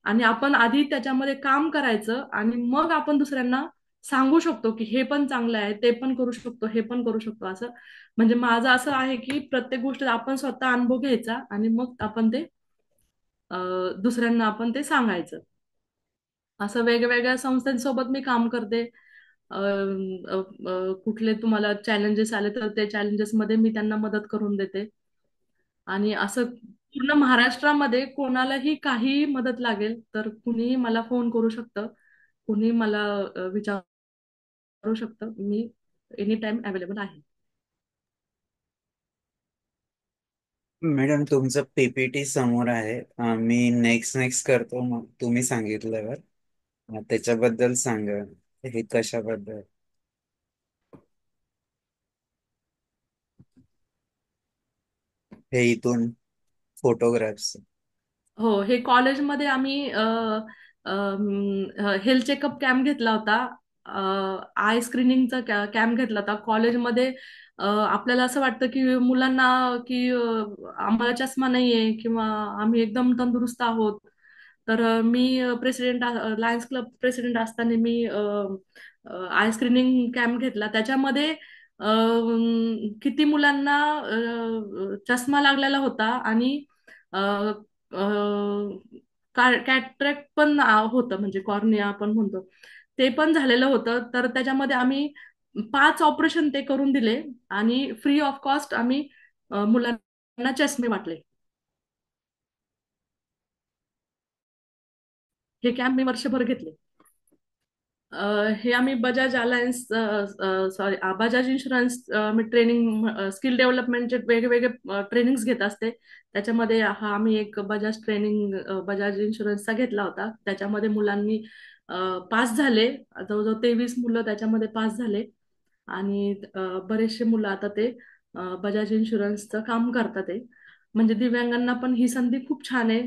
आणि आपण आधी त्याच्यामध्ये काम करायचं आणि मग आपण दुसऱ्यांना सांगू शकतो की हे पण चांगलं आहे, ते पण करू शकतो, हे पण करू शकतो असं. म्हणजे माझं असं आहे की प्रत्येक गोष्टीत आपण स्वतः अनुभव घ्यायचा आणि मग आपण ते दुसऱ्यांना आपण ते सांगायचं. असं वेगवेगळ्या संस्थांसोबत मी काम करते. कुठले तुम्हाला चॅलेंजेस आले तर ते चॅलेंजेस मध्ये मी त्यांना मदत करून देते. आणि असं पूर्ण महाराष्ट्रामध्ये कोणालाही काही मदत लागेल तर कुणीही मला फोन करू शकतं, कुणी मला विचारू शकतं. मी एनी टाइम अवेलेबल आहे. मॅडम, तुमचं पीपीटी समोर आहे. मी नेक्स्ट नेक्स्ट करतो मग तुम्ही सांगितल्यावर त्याच्याबद्दल सांगा. हे कशाबद्दल? हे इथून फोटोग्राफ्स. हो, हे कॉलेजमध्ये आम्ही हेल्थ चेकअप कॅम्प घेतला होता. आय स्क्रीनिंगचा कॅम्प घेतला होता कॉलेजमध्ये. आपल्याला असं वाटतं की मुलांना की आम्हाला चष्मा नाहीये किंवा आम्ही एकदम तंदुरुस्त आहोत. तर मी प्रेसिडेंट लायन्स क्लब प्रेसिडेंट असताना मी आय स्क्रीनिंग कॅम्प घेतला. त्याच्यामध्ये किती मुलांना चष्मा लागलेला होता आणि कॅटरॅक्ट पण होतं, म्हणजे कॉर्निया आपण म्हणतो, ते पण झालेलं होतं. तर त्याच्यामध्ये आम्ही 5 ऑपरेशन ते करून दिले आणि फ्री ऑफ कॉस्ट आम्ही मुलांना चष्मे वाटले. हे कॅम्प मी वर्षभर घेतले. हे आम्ही Bajaj Allianz, sorry, Bajaj insurance, मी ट्रेनिंग स्किल डेव्हलपमेंटचे वेगवेगळे ट्रेनिंग्स घेत असते. त्याच्यामध्ये हा आम्ही एक बजाज ट्रेनिंग बजाज इन्शुरन्सचा घेतला होता. त्याच्यामध्ये मुलांनी पास झाले. जवळजवळ 23 मुलं त्याच्यामध्ये पास झाले आणि बरेचसे मुलं आता ते बजाज इन्शुरन्सचं काम करतात ते. म्हणजे दिव्यांगांना पण ही संधी खूप छान आहे.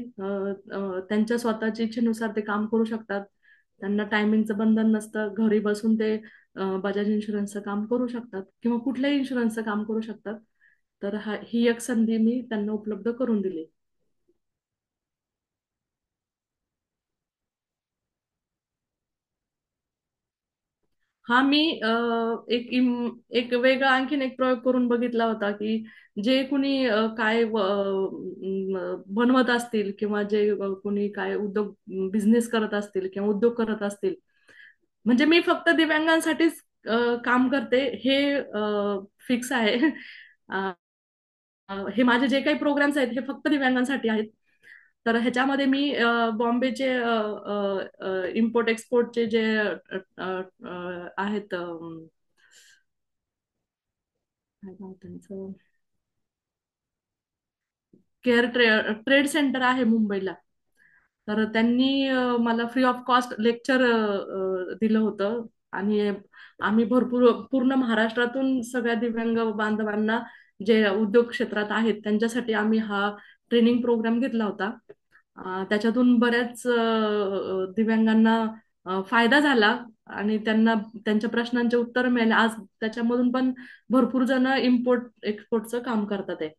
त्यांच्या स्वतःच्या इच्छेनुसार ते काम करू शकतात. त्यांना टायमिंगचं बंधन नसतं. घरी बसून ते बजाज इन्शुरन्सचं काम करू शकतात किंवा कुठल्याही इन्शुरन्सचं काम करू शकतात. तर ही एक संधी मी त्यांना उपलब्ध करून दिली. हा मी एक वेगळा आणखीन एक प्रयोग करून बघितला होता की जे कुणी काय बनवत असतील किंवा जे कुणी काय उद्योग बिझनेस करत असतील किंवा उद्योग करत असतील, म्हणजे मी फक्त दिव्यांगांसाठीच काम करते हे फिक्स आहे. अ, हे माझे जे काही प्रोग्राम्स आहेत हे फक्त दिव्यांगांसाठी आहेत. तर ह्याच्यामध्ये मी बॉम्बेचे इम्पोर्ट एक्सपोर्टचे जे आहेत, काय नाव त्यांचं, ट्रेड सेंटर आहे मुंबईला. तर त्यांनी मला फ्री ऑफ कॉस्ट लेक्चर दिलं होतं. आणि आम्ही भरपूर पूर्ण महाराष्ट्रातून सगळ्या दिव्यांग बांधवांना जे उद्योग क्षेत्रात आहेत त्यांच्यासाठी आम्ही हा ट्रेनिंग प्रोग्राम घेतला होता. त्याच्यातून बऱ्याच दिव्यांगांना फायदा झाला आणि त्यांना त्यांच्या प्रश्नांचे उत्तर मिळाले. आज त्याच्यामधून पण भरपूर जण इम्पोर्ट एक्सपोर्टचं काम करतात आहे.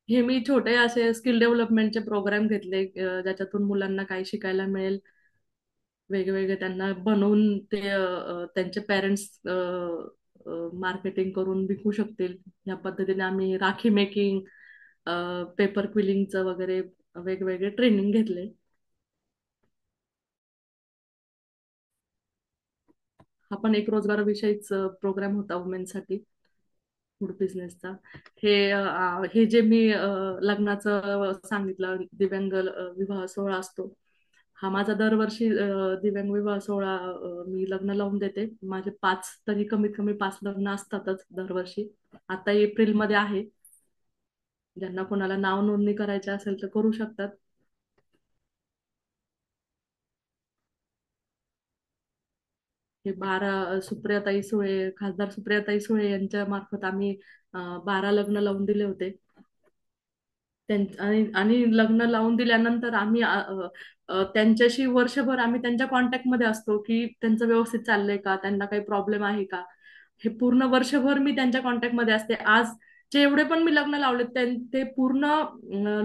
हे मी छोटे असे स्किल डेव्हलपमेंटचे प्रोग्राम घेतले, ज्याच्यातून मुलांना काही शिकायला मिळेल. वेगवेगळे त्यांना बनवून ते त्यांचे पेरेंट्स मार्केटिंग करून विकू शकतील. या पद्धतीने आम्ही राखी मेकिंग, पेपर क्विलिंगचं वगैरे वेगवेगळे ट्रेनिंग घेतले. हा पण एक रोजगाराविषयीच प्रोग्राम होता वुमेनसाठी, फूड बिझनेसचा. हे जे मी लग्नाचं सांगितलं, दिव्यांग विवाह सोहळा असतो, हा माझा दरवर्षी दिव्यांग विवाह सोहळा मी लग्न लावून देते. माझे 5 तरी कमीत कमी 5 लग्न असतातच दरवर्षी. आता एप्रिलमध्ये आहे. ज्यांना कोणाला नाव नोंदणी करायची असेल तर करू शकतात. हे सुप्रियाताई सुळे, खासदार सुप्रियाताई सुळे यांच्या मार्फत आम्ही 12 लग्न लावून दिले होते. आणि लग्न लावून दिल्यानंतर आम्ही त्यांच्याशी वर्षभर आम्ही त्यांच्या कॉन्टॅक्टमध्ये असतो की त्यांचं व्यवस्थित चाललंय का, त्यांना काही प्रॉब्लेम आहे का. हे पूर्ण वर्षभर मी त्यांच्या कॉन्टॅक्टमध्ये असते. आज जे एवढे पण मी लग्न लावले ते पूर्ण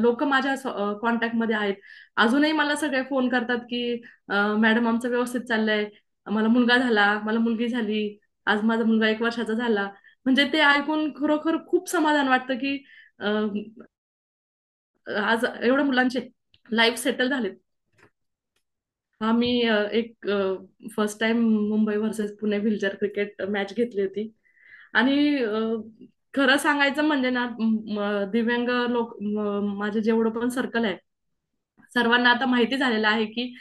लोक माझ्या कॉन्टॅक्टमध्ये आहेत. अजूनही मला सगळे फोन करतात की मॅडम आमचं व्यवस्थित चाललंय, मला मुलगा झाला, मला मुलगी झाली, आज माझा मुलगा 1 वर्षाचा झाला. म्हणजे ते ऐकून खरोखर खूप समाधान वाटतं की आज एवढ्या मुलांचे लाईफ सेटल झालेत. हा मी एक first time Mumbai versus Pune wheelchair cricket match घेतली होती. आणि खरं सांगायचं म्हणजे ना, दिव्यांग लोक, माझे जेवढं पण सर्कल आहे सर्वांना आता माहिती झालेलं आहे की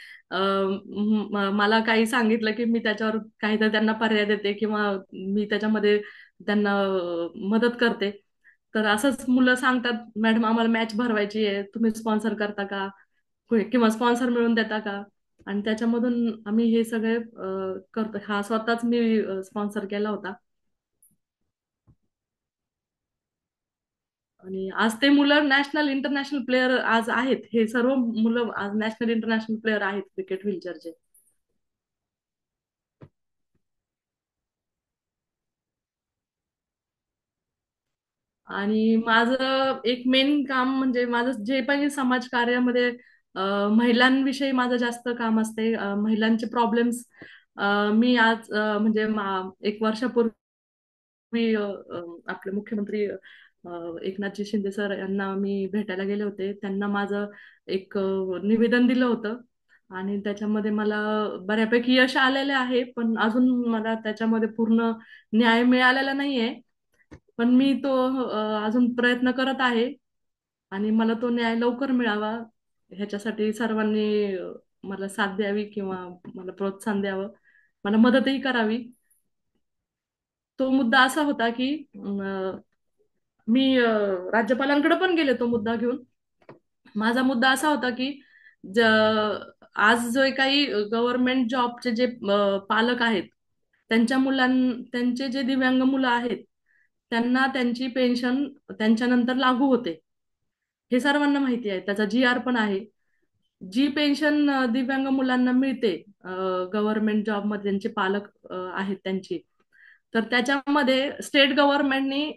मला काही सांगितलं की मी त्याच्यावर काहीतरी त्यांना पर्याय देते किंवा मी त्याच्यामध्ये त्यांना मदत करते. तर असंच मुलं सांगतात, मॅडम आम्हाला मॅच भरवायची आहे, तुम्ही स्पॉन्सर करता का, किंवा स्पॉन्सर मिळवून देता का. आणि त्याच्यामधून आम्ही हे सगळे करतो. हा स्वतःच मी स्पॉन्सर केला होता. आणि आज ते मुलं नॅशनल इंटरनॅशनल प्लेअर आज आहेत. हे सर्व मुलं आज नॅशनल इंटरनॅशनल प्लेअर आहेत क्रिकेट व्हीलचेअरचे. आणि माझं एक मेन काम म्हणजे माझं जे पण समाज कार्यामध्ये महिलांविषयी माझं जास्त काम असते. महिलांचे प्रॉब्लेम्स मी आज म्हणजे 1 वर्षापूर्वी आपले मुख्यमंत्री एकनाथजी शिंदे सर यांना मी भेटायला गेले होते. त्यांना माझं एक निवेदन दिलं होतं आणि त्याच्यामध्ये मला बऱ्यापैकी यश आलेलं आहे. पण अजून मला त्याच्यामध्ये पूर्ण न्याय मिळालेला नाहीये. पण मी तो अजून प्रयत्न करत आहे आणि मला तो न्याय लवकर मिळावा ह्याच्यासाठी सर्वांनी मला साथ द्यावी किंवा मला प्रोत्साहन द्यावं, मला मदतही करावी. तो मुद्दा असा होता की मी राज्यपालांकडे पण गेले तो मुद्दा घेऊन. माझा मुद्दा असा होता की ज आज जो काही गव्हर्नमेंट जॉबचे जे पालक आहेत त्यांचे जे दिव्यांग मुलं आहेत त्यांना त्यांची पेन्शन त्यांच्यानंतर लागू होते. हे सर्वांना माहिती आहे, त्याचा GR पण आहे. जी पेन्शन दिव्यांग मुलांना मिळते गव्हर्नमेंट जॉबमध्ये ज्यांचे पालक आहेत त्यांची, तर त्याच्यामध्ये स्टेट गव्हर्नमेंटनी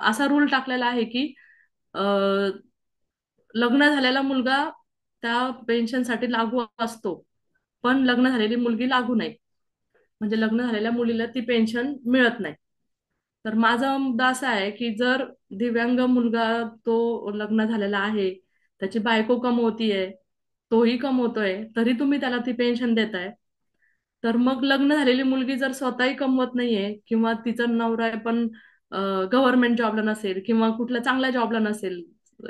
असा रूल टाकलेला आहे की अ, लग्न झालेला मुलगा त्या पेन्शनसाठी लागू असतो, पण लग्न झालेली मुलगी लागू नाही. म्हणजे लग्न झालेल्या मुलीला ती पेन्शन मिळत नाही. तर माझा मुद्दा असा आहे की जर दिव्यांग मुलगा तो लग्न झालेला आहे, त्याची बायको कमवतीये, तोही कमवतोय, तरी तुम्ही त्याला ती पेन्शन देताय, तर मग लग्न झालेली मुलगी जर स्वतःही कमवत नाहीये किंवा तिचा नवरा पण गव्हर्नमेंट जॉबला नसेल किंवा कुठल्या चांगल्या जॉबला नसेल,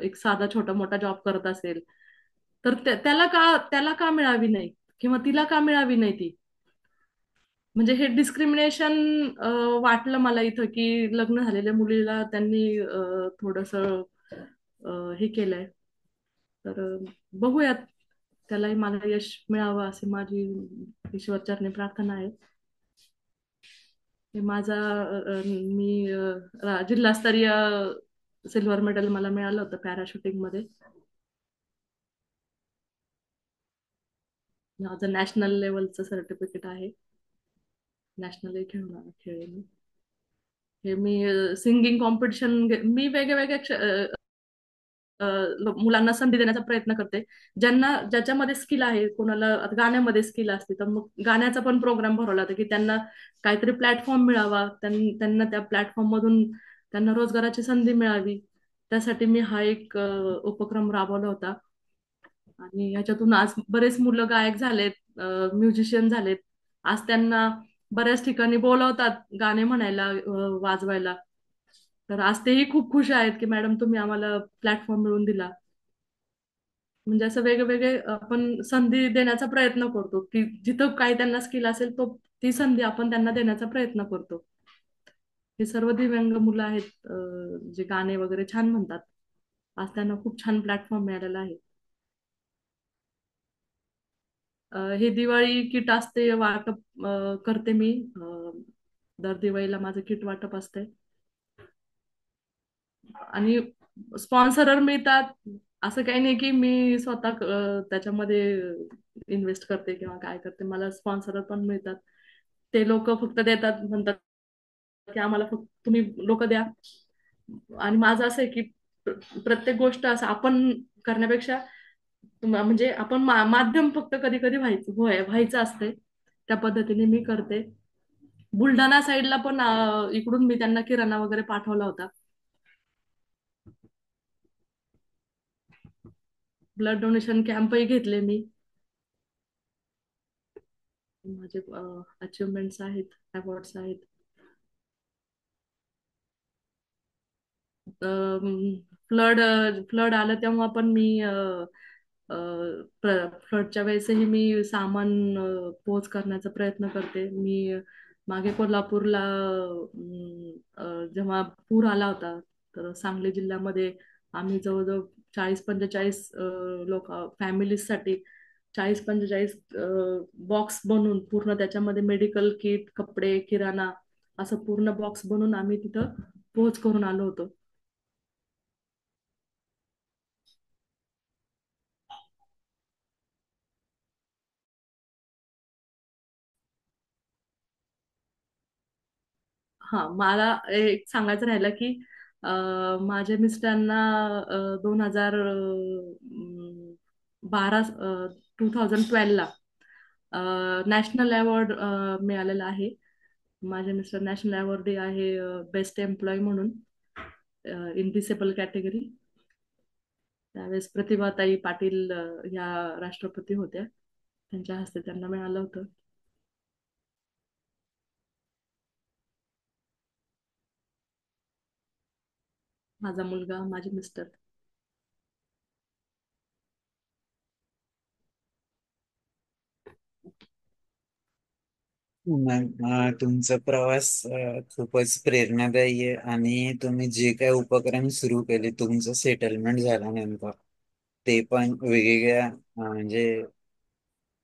एक साधा छोटा मोठा जॉब करत असेल, तर त्याला का मिळावी नाही किंवा तिला का मिळावी नाही ती. म्हणजे हे डिस्क्रिमिनेशन वाटलं मला इथं, की लग्न झालेल्या मुलीला त्यांनी थोडस हे केलंय. तर बघूयात, त्यालाही मला यश मिळावं अशी माझी ईश्वरचरणी प्रार्थना आहे. हे माझा मी जिल्हास्तरीय सिल्वर मेडल मला मिळालं होतं पॅराशूटिंग मध्ये. माझं नॅशनल लेवलचं सर्टिफिकेट आहे. नॅशनल खेळले मी. हे मी सिंगिंग कॉम्पिटिशन मी वेगवेगळ्या मुलांना संधी देण्याचा प्रयत्न करते. ज्याच्यामध्ये स्किल आहे, कोणाला आता गाण्यामध्ये स्किल असते, तर मग गाण्याचा पण प्रोग्राम भरवला होता की त्यांना काहीतरी प्लॅटफॉर्म मिळावा, त्यांना त्या प्लॅटफॉर्म मधून त्यांना रोजगाराची संधी मिळावी. त्यासाठी मी हा एक उपक्रम राबवला होता. आणि ह्याच्यातून आज बरेच मुलं गायक झालेत, म्युझिशियन झालेत. आज त्यांना बऱ्याच ठिकाणी बोलवतात गाणे म्हणायला, वाजवायला. तर आज तेही खूप खुश आहेत की मॅडम तुम्ही आम्हाला प्लॅटफॉर्म मिळवून दिला. म्हणजे असं वेगवेगळे आपण संधी देण्याचा प्रयत्न करतो की जिथं काही त्यांना स्किल असेल तो ती संधी आपण त्यांना देण्याचा प्रयत्न करतो. हे सर्व दिव्यांग मुलं आहेत, जे गाणे वगैरे छान म्हणतात. आज त्यांना खूप छान प्लॅटफॉर्म मिळालेला आहे. हे दिवाळी किट असते वाटप करते मी. दर दिवाळीला माझं किट वाटप असते. आणि स्पॉन्सरर मिळतात, असं काही नाही की मी स्वतः त्याच्यामध्ये इन्व्हेस्ट करते किंवा काय करते. मला स्पॉन्सरर पण मिळतात. ते लोक फक्त देतात, म्हणतात की आम्हाला फक्त तुम्ही लोक द्या. आणि माझं असं आहे की प्रत्येक गोष्ट असं आपण करण्यापेक्षा म्हणजे आपण माध्यम फक्त कधी कधी व्हायचं असते. त्या पद्धतीने मी करते. बुलढाणा साईडला पण इकडून मी त्यांना किराणा वगैरे पाठवला होता. ब्लड डोनेशन कॅम्पही घेतले मी. माझे अचिव्हमेंट्स आहेत, अवॉर्ड्स आहेत. फ्लड फ्लड आलं तेव्हा पण मी फ्लडच्या वेळेसही मी सामान पोच करण्याचा प्रयत्न करते. मी मागे कोल्हापूरला जेव्हा पूर आला होता, तर सांगली जिल्ह्यामध्ये आम्ही जवळजवळ 40-45 लोक फॅमिलीजसाठी 40-45 बॉक्स बनवून पूर्ण त्याच्यामध्ये मेडिकल किट, कपडे, किराणा असं पूर्ण बॉक्स बनवून आम्ही तिथं पोहोच करून आलो होतो. हा, मला एक सांगायचं राहिलं की माझ्या मिस्टरांना 2012 2012ला नॅशनल अवॉर्ड मिळालेला आहे. माझे मिस्टर नॅशनल अवॉर्ड आहे बेस्ट एम्प्लॉय म्हणून इन डिसेबल कॅटेगरी. त्यावेळेस प्रतिभाताई पाटील ह्या राष्ट्रपती होत्या, त्यांच्या हस्ते त्यांना मिळालं होतं. माझा मुलगा, माझे मिस्टर. मग तुमचा प्रवास खूपच प्रेरणादायी आहे आणि तुम्ही जे काय उपक्रम सुरू केले तुमचं सेटलमेंट झाल्यानंतर ते पण वेगवेगळ्या म्हणजे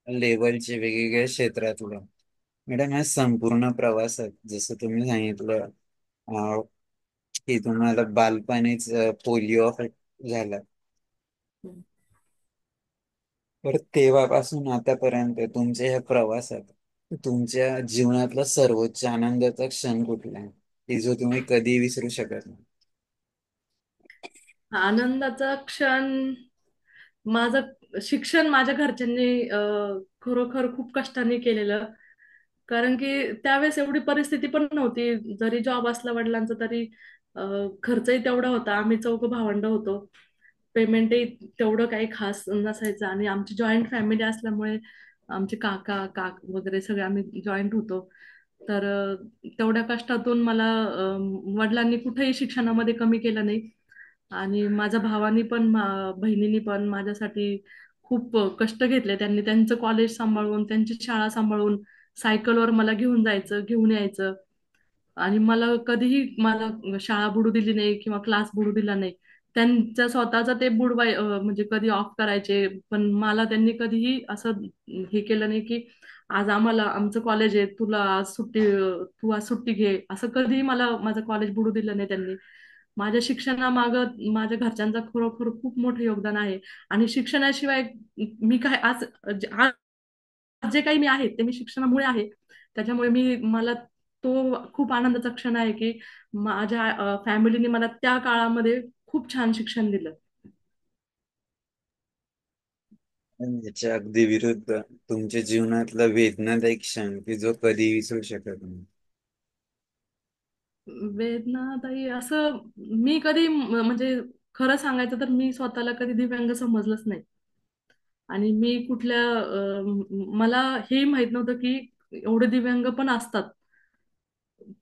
लेवलचे वेगवेगळ्या क्षेत्रातलं मॅडम, या संपूर्ण प्रवासात जसं तुम्ही सांगितलं अं, की तुम्हाला बालपणीच पोलिओ झाला, हम्म. तर तेव्हापासून आतापर्यंत तुमच्या ह्या प्रवासात तुमच्या जीवनातला सर्वोच्च आनंदाचा क्षण कुठला आहे की जो तुम्ही कधी विसरू शकत नाही? आनंदाचा क्षण, माझं शिक्षण माझ्या घरच्यांनी खरोखर खूप कष्टाने केलेलं. कारण की त्यावेळेस एवढी परिस्थिती पण नव्हती. जरी जॉब असला वडिलांचा तरी खर्चही तेवढा होता. आम्ही चौघ भावंड होतो. पेमेंटही तेवढं काही खास नसायचं आणि आमची जॉईंट फॅमिली असल्यामुळे आमचे काका वगैरे सगळे आम्ही जॉईंट होतो. तर तेवढ्या कष्टातून मला वडिलांनी कुठेही शिक्षणामध्ये कमी केलं नाही. आणि माझ्या भावानी पण बहिणीनी पण माझ्यासाठी खूप कष्ट घेतले. त्यांनी त्यांचं कॉलेज सांभाळून, त्यांची शाळा सांभाळून, सायकलवर मला घेऊन जायचं, घेऊन यायचं. आणि मला शाळा बुडू दिली नाही किंवा क्लास बुडू दिला नाही. त्यांच्या स्वतःचा ते म्हणजे कधी ऑफ करायचे, पण मला त्यांनी कधीही असं हे केलं नाही की आज आम्हाला आमचं कॉलेज आहे, तुला आज सुट्टी, तू आज सुट्टी घे, असं कधीही मला माझं कॉलेज बुडू दिलं नाही त्यांनी. माझ्या शिक्षणामागं माझ्या घरच्यांचा खरोखर खूप मोठं योगदान आहे. आणि शिक्षणाशिवाय मी काय आज जे काही मी आहे ते मी शिक्षणामुळे आहे. त्याच्यामुळे मला तो खूप आनंदाचा क्षण आहे की माझ्या फॅमिलीने मला त्या काळामध्ये खूप छान शिक्षण दिलं. आणि याच्या अगदी विरुद्ध तुमच्या जीवनातला वेदनादायी क्षण की जो कधी विसरू शकत नाही? वेदनादायी असं मी कधी म्हणजे खरं सांगायचं तर मी स्वतःला कधी दिव्यांग समजलंच नाही. आणि मी मला हे माहित नव्हतं की एवढे दिव्यांग पण असतात.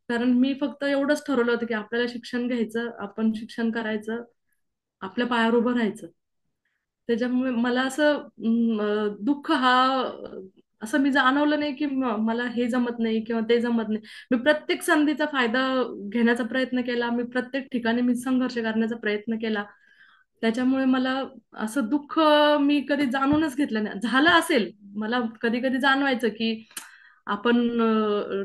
कारण मी फक्त एवढंच ठरवलं होतं की आपल्याला शिक्षण घ्यायचं, आपण शिक्षण करायचं, आपल्या पायावर उभं राहायचं. त्याच्यामुळे मला असं दुःख असं मी जाणवलं नाही की मला हे जमत नाही किंवा ते जमत नाही. मी प्रत्येक संधीचा फायदा घेण्याचा प्रयत्न केला. मी प्रत्येक ठिकाणी मी संघर्ष करण्याचा प्रयत्न केला. त्याच्यामुळे मला असं दुःख मी कधी जाणूनच घेतलं नाही. झालं असेल, मला कधी कधी जाणवायचं की आपण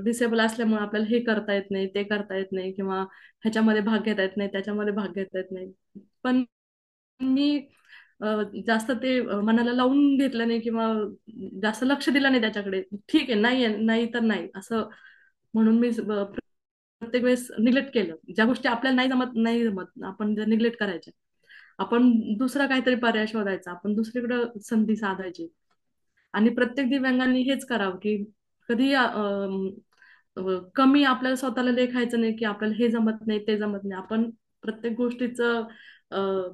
डिसेबल असल्यामुळे आपल्याला हे करता येत नाही, ते करता येत नाही किंवा ह्याच्यामध्ये भाग घेता येत नाही, त्याच्यामध्ये भाग घेता येत नाही. पण मी अ, जास्त ते मनाला लावून घेतलं नाही किंवा जास्त लक्ष दिलं नाही त्याच्याकडे. ठीक आहे, नाही नाही तर नाही असं म्हणून मी प्रत्येक वेळेस निग्लेक्ट केलं. ज्या गोष्टी आपल्याला नाही जमत आपण त्या निग्लेक्ट करायच्या. आपण दुसरा काहीतरी पर्याय शोधायचा, आपण दुसरीकडे संधी साधायची. आणि प्रत्येक दिव्यांगांनी हेच करावं की कधी कमी आपल्याला स्वतःला लेखायचं नाही की आपल्याला हे जमत नाही, ते जमत नाही. आपण प्रत्येक गोष्टीचं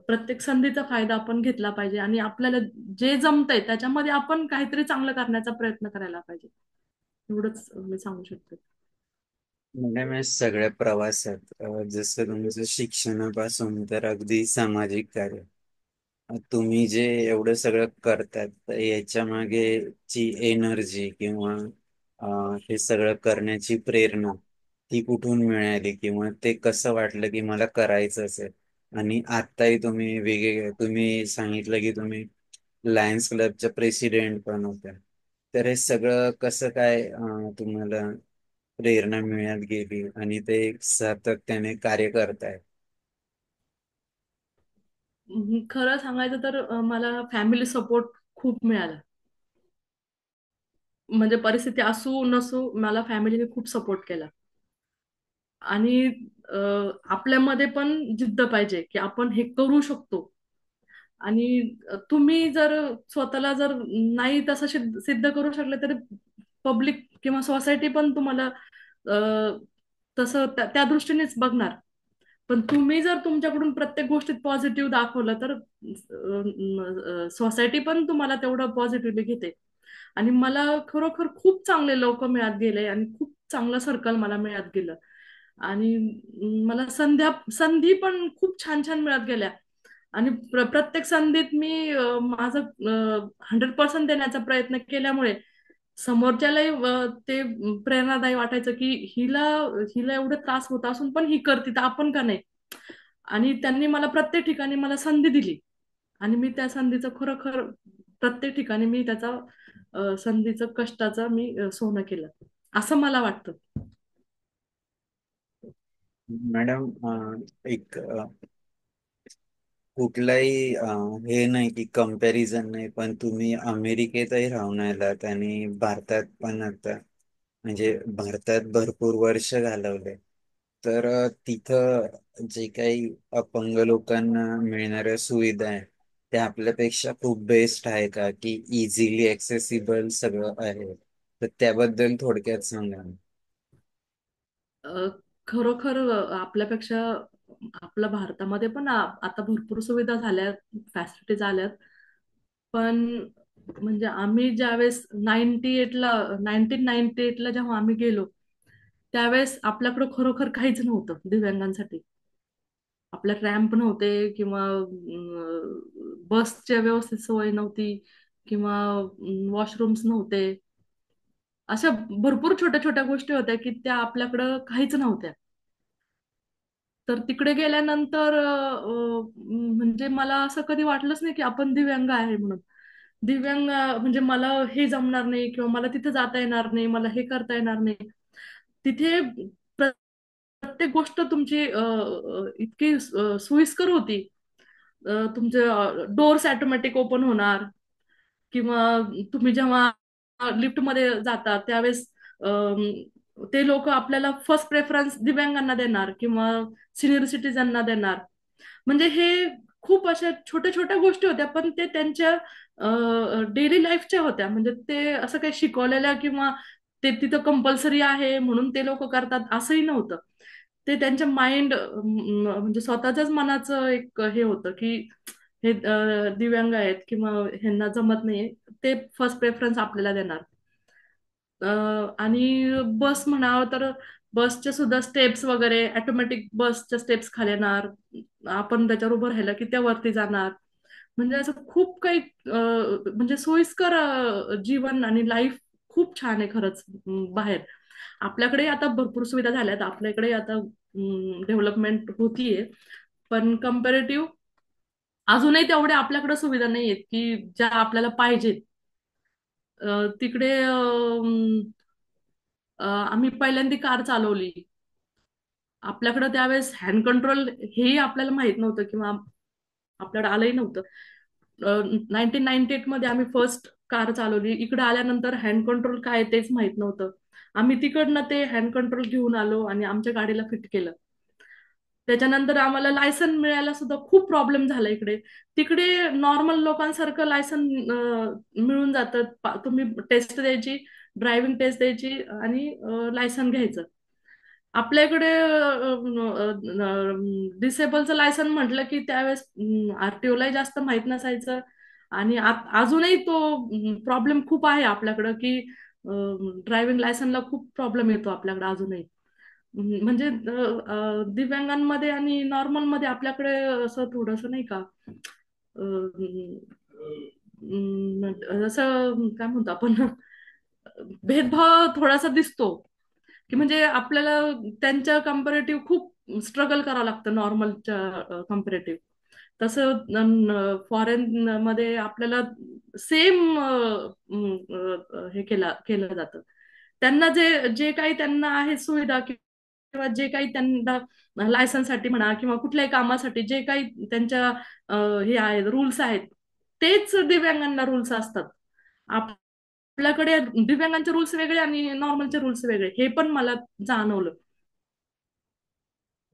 प्रत्येक संधीचा फायदा आपण घेतला पाहिजे आणि आपल्याला जे जमतंय त्याच्यामध्ये आपण काहीतरी चांगलं करण्याचा प्रयत्न करायला पाहिजे. एवढंच मी सांगू शकते. मॅडम, या सगळ्या प्रवासात जसं तुमचं शिक्षणापासून तर अगदी सामाजिक कार्य, तुम्ही जे एवढं सगळं करतात तर याच्या मागे ची एनर्जी किंवा हे सगळं करण्याची प्रेरणा ती कुठून मिळाली किंवा ते कसं वाटलं की मला करायचंच आहे? आणि आत्ताही तुम्ही सांगितलं की तुम्ही लायन्स क्लबच्या प्रेसिडेंट पण होत्या, तर हे सगळं कसं काय तुम्हाला प्रेरणा मिळत गेली आणि ते सातत्याने कार्य करताय? खरं सांगायचं तर मला फॅमिली सपोर्ट खूप मिळाला. म्हणजे परिस्थिती असू नसू मला फॅमिलीने खूप सपोर्ट केला. आणि आपल्यामध्ये पण जिद्द पाहिजे की आपण हे करू शकतो. आणि तुम्ही जर स्वतःला जर नाही तसं सिद्ध करू शकले तर पब्लिक किंवा सोसायटी पण तुम्हाला तसं त्या दृष्टीनेच बघणार. पण तुम्ही जर तुमच्याकडून प्रत्येक गोष्टीत पॉझिटिव्ह दाखवलं तर सोसायटी पण तुम्हाला तेवढं पॉझिटिव्हली घेते. आणि मला खरोखर खूप चांगले लोक मिळत गेले आणि खूप चांगलं सर्कल मला मिळत गेलं. आणि मला संधी पण खूप छान छान मिळत गेल्या. आणि प्रत्येक संधीत मी माझं 100% देण्याचा प्रयत्न केल्यामुळे समोरच्यालाही ते प्रेरणादायी वाटायचं की हिला हिला एवढे त्रास होत असून पण ही करते तर आपण का नाही. आणि त्यांनी मला प्रत्येक ठिकाणी मला संधी दिली. आणि मी त्या संधीचं खरोखर प्रत्येक ठिकाणी मी त्याचा संधीचं कष्टाचं मी सोनं केलं. असं मला वाटतं. मॅडम, एक कुठलाही हे नाही की कम्पॅरिझन नाही, पण तुम्ही अमेरिकेतही राहून आलात आणि भारतात पण आता, म्हणजे भारतात भरपूर वर्ष घालवले. तर तिथं जे काही अपंग लोकांना मिळणाऱ्या सुविधा आहे त्या आपल्यापेक्षा खूप बेस्ट आहे का, की इझिली ऍक्सेसिबल सगळं आहे? तर त्याबद्दल थोडक्यात सांगा. अ, खरोखर आपल्यापेक्षा आपल्या भारतामध्ये पण आता भरपूर सुविधा झाल्यात, फॅसिलिटीज आल्यात. पण म्हणजे आम्ही ज्यावेळेस 1998ला जेव्हा आम्ही गेलो, त्यावेळेस आपल्याकडे खरोखर काहीच नव्हतं दिव्यांगांसाठी. आपल्या रॅम्प नव्हते, किंवा बसच्या व्यवस्थित सोय नव्हती, किंवा वॉशरूम्स नव्हते. अशा भरपूर छोट्या छोट्या गोष्टी होत्या की त्या आपल्याकडं काहीच नव्हत्या. तर तिकडे गेल्यानंतर म्हणजे मला असं कधी वाटलंच नाही की आपण दिव्यांग आहे म्हणून. दिव्यांग म्हणजे मला हे जमणार नाही, किंवा मला तिथे जाता येणार नाही, मला हे करता येणार नाही. तिथे प्रत्येक गोष्ट तुमची इतकी सोयीस्कर होती. तुमचे डोर्स ऑटोमॅटिक ओपन होणार, किंवा तुम्ही जेव्हा लिफ्टमध्ये जाता त्यावेळेस अम, ते लोक आपल्याला फर्स्ट प्रेफरन्स दिव्यांगांना देणार, किंवा सिनियर सिटीजनना देणार. म्हणजे हे खूप अशा छोट्या छोट्या गोष्टी होत्या, पण ते त्यांच्या डेली लाईफच्या होत्या. म्हणजे ते असं काही शिकवलेल्या, किंवा ते तिथं कंपल्सरी आहे म्हणून ते लोक करतात असंही नव्हतं. ते त्यांच्या माइंड म्हणजे स्वतःच्याच मनाचं एक हे होतं की हे दिव्यांग आहेत किंवा ह्यांना जमत नाही, ते फर्स्ट प्रेफरन्स आपल्याला देणार. आणि बस म्हणावं तर बसच्या सुद्धा स्टेप्स वगैरे, ऑटोमॅटिक बसच्या स्टेप्स खाली येणार, आपण त्याच्यावर उभं राहिलं की त्या वरती जाणार. म्हणजे असं खूप काही म्हणजे सोयीस्कर जीवन आणि लाईफ खूप छान आहे खरंच. बाहेर आपल्याकडे आता भरपूर सुविधा झाल्यात, आपल्याकडे आता डेव्हलपमेंट होतीये, पण कम्पॅरेटिव्ह अजूनही तेवढ्या आपल्याकडे सुविधा नाही आहेत की ज्या आपल्याला पाहिजेत. तिकडे आम्ही पहिल्यांदा कार चालवली. आपल्याकडे त्यावेळेस हँड कंट्रोल हेही आपल्याला माहित नव्हतं, किंवा आपल्याकडे आलंही नव्हतं. 1998 मध्ये आम्ही फर्स्ट कार चालवली. इकडे आल्यानंतर हँड कंट्रोल काय तेच माहित नव्हतं. आम्ही तिकडनं ते हँड कंट्रोल घेऊन आलो आणि आमच्या गाडीला फिट केलं. त्याच्यानंतर आम्हाला लायसन मिळायला सुद्धा खूप प्रॉब्लेम झाला इकडे. तिकडे नॉर्मल लोकांसारखं लायसन मिळून जातं. तुम्ही टेस्ट द्यायची, ड्रायव्हिंग टेस्ट द्यायची आणि लायसन घ्यायचं. आपल्याकडे डिसेबलचं लायसन म्हटलं की त्यावेळेस आरटीओलाही जास्त माहित नसायचं. आणि अजूनही तो प्रॉब्लेम खूप आहे आपल्याकडं की ड्रायव्हिंग लायसनला खूप प्रॉब्लेम येतो आपल्याकडे अजूनही. म्हणजे दिव्यांगांमध्ये आणि नॉर्मल मध्ये आपल्याकडे असं थोडंसं नाही का, जसं काय म्हणतो आपण, भेदभाव थोडासा दिसतो. की म्हणजे आपल्याला त्यांच्या कम्पॅरेटिव्ह खूप स्ट्रगल करावं लागतं नॉर्मलच्या कम्पॅरेटिव्ह. तसं फॉरेन मध्ये आपल्याला सेम हे केलं जातं. त्यांना जे जे काही त्यांना आहे सुविधा, किंवा जे काही त्यांना लायसनसाठी म्हणा किंवा कुठल्याही कामासाठी जे काही त्यांच्या हे आहेत रूल्स आहेत, तेच दिव्यांगांना रूल्स असतात. आपल्याकडे दिव्यांगांचे रूल्स वेगळे आणि नॉर्मलचे रूल्स वेगळे, हे पण मला जाणवलं.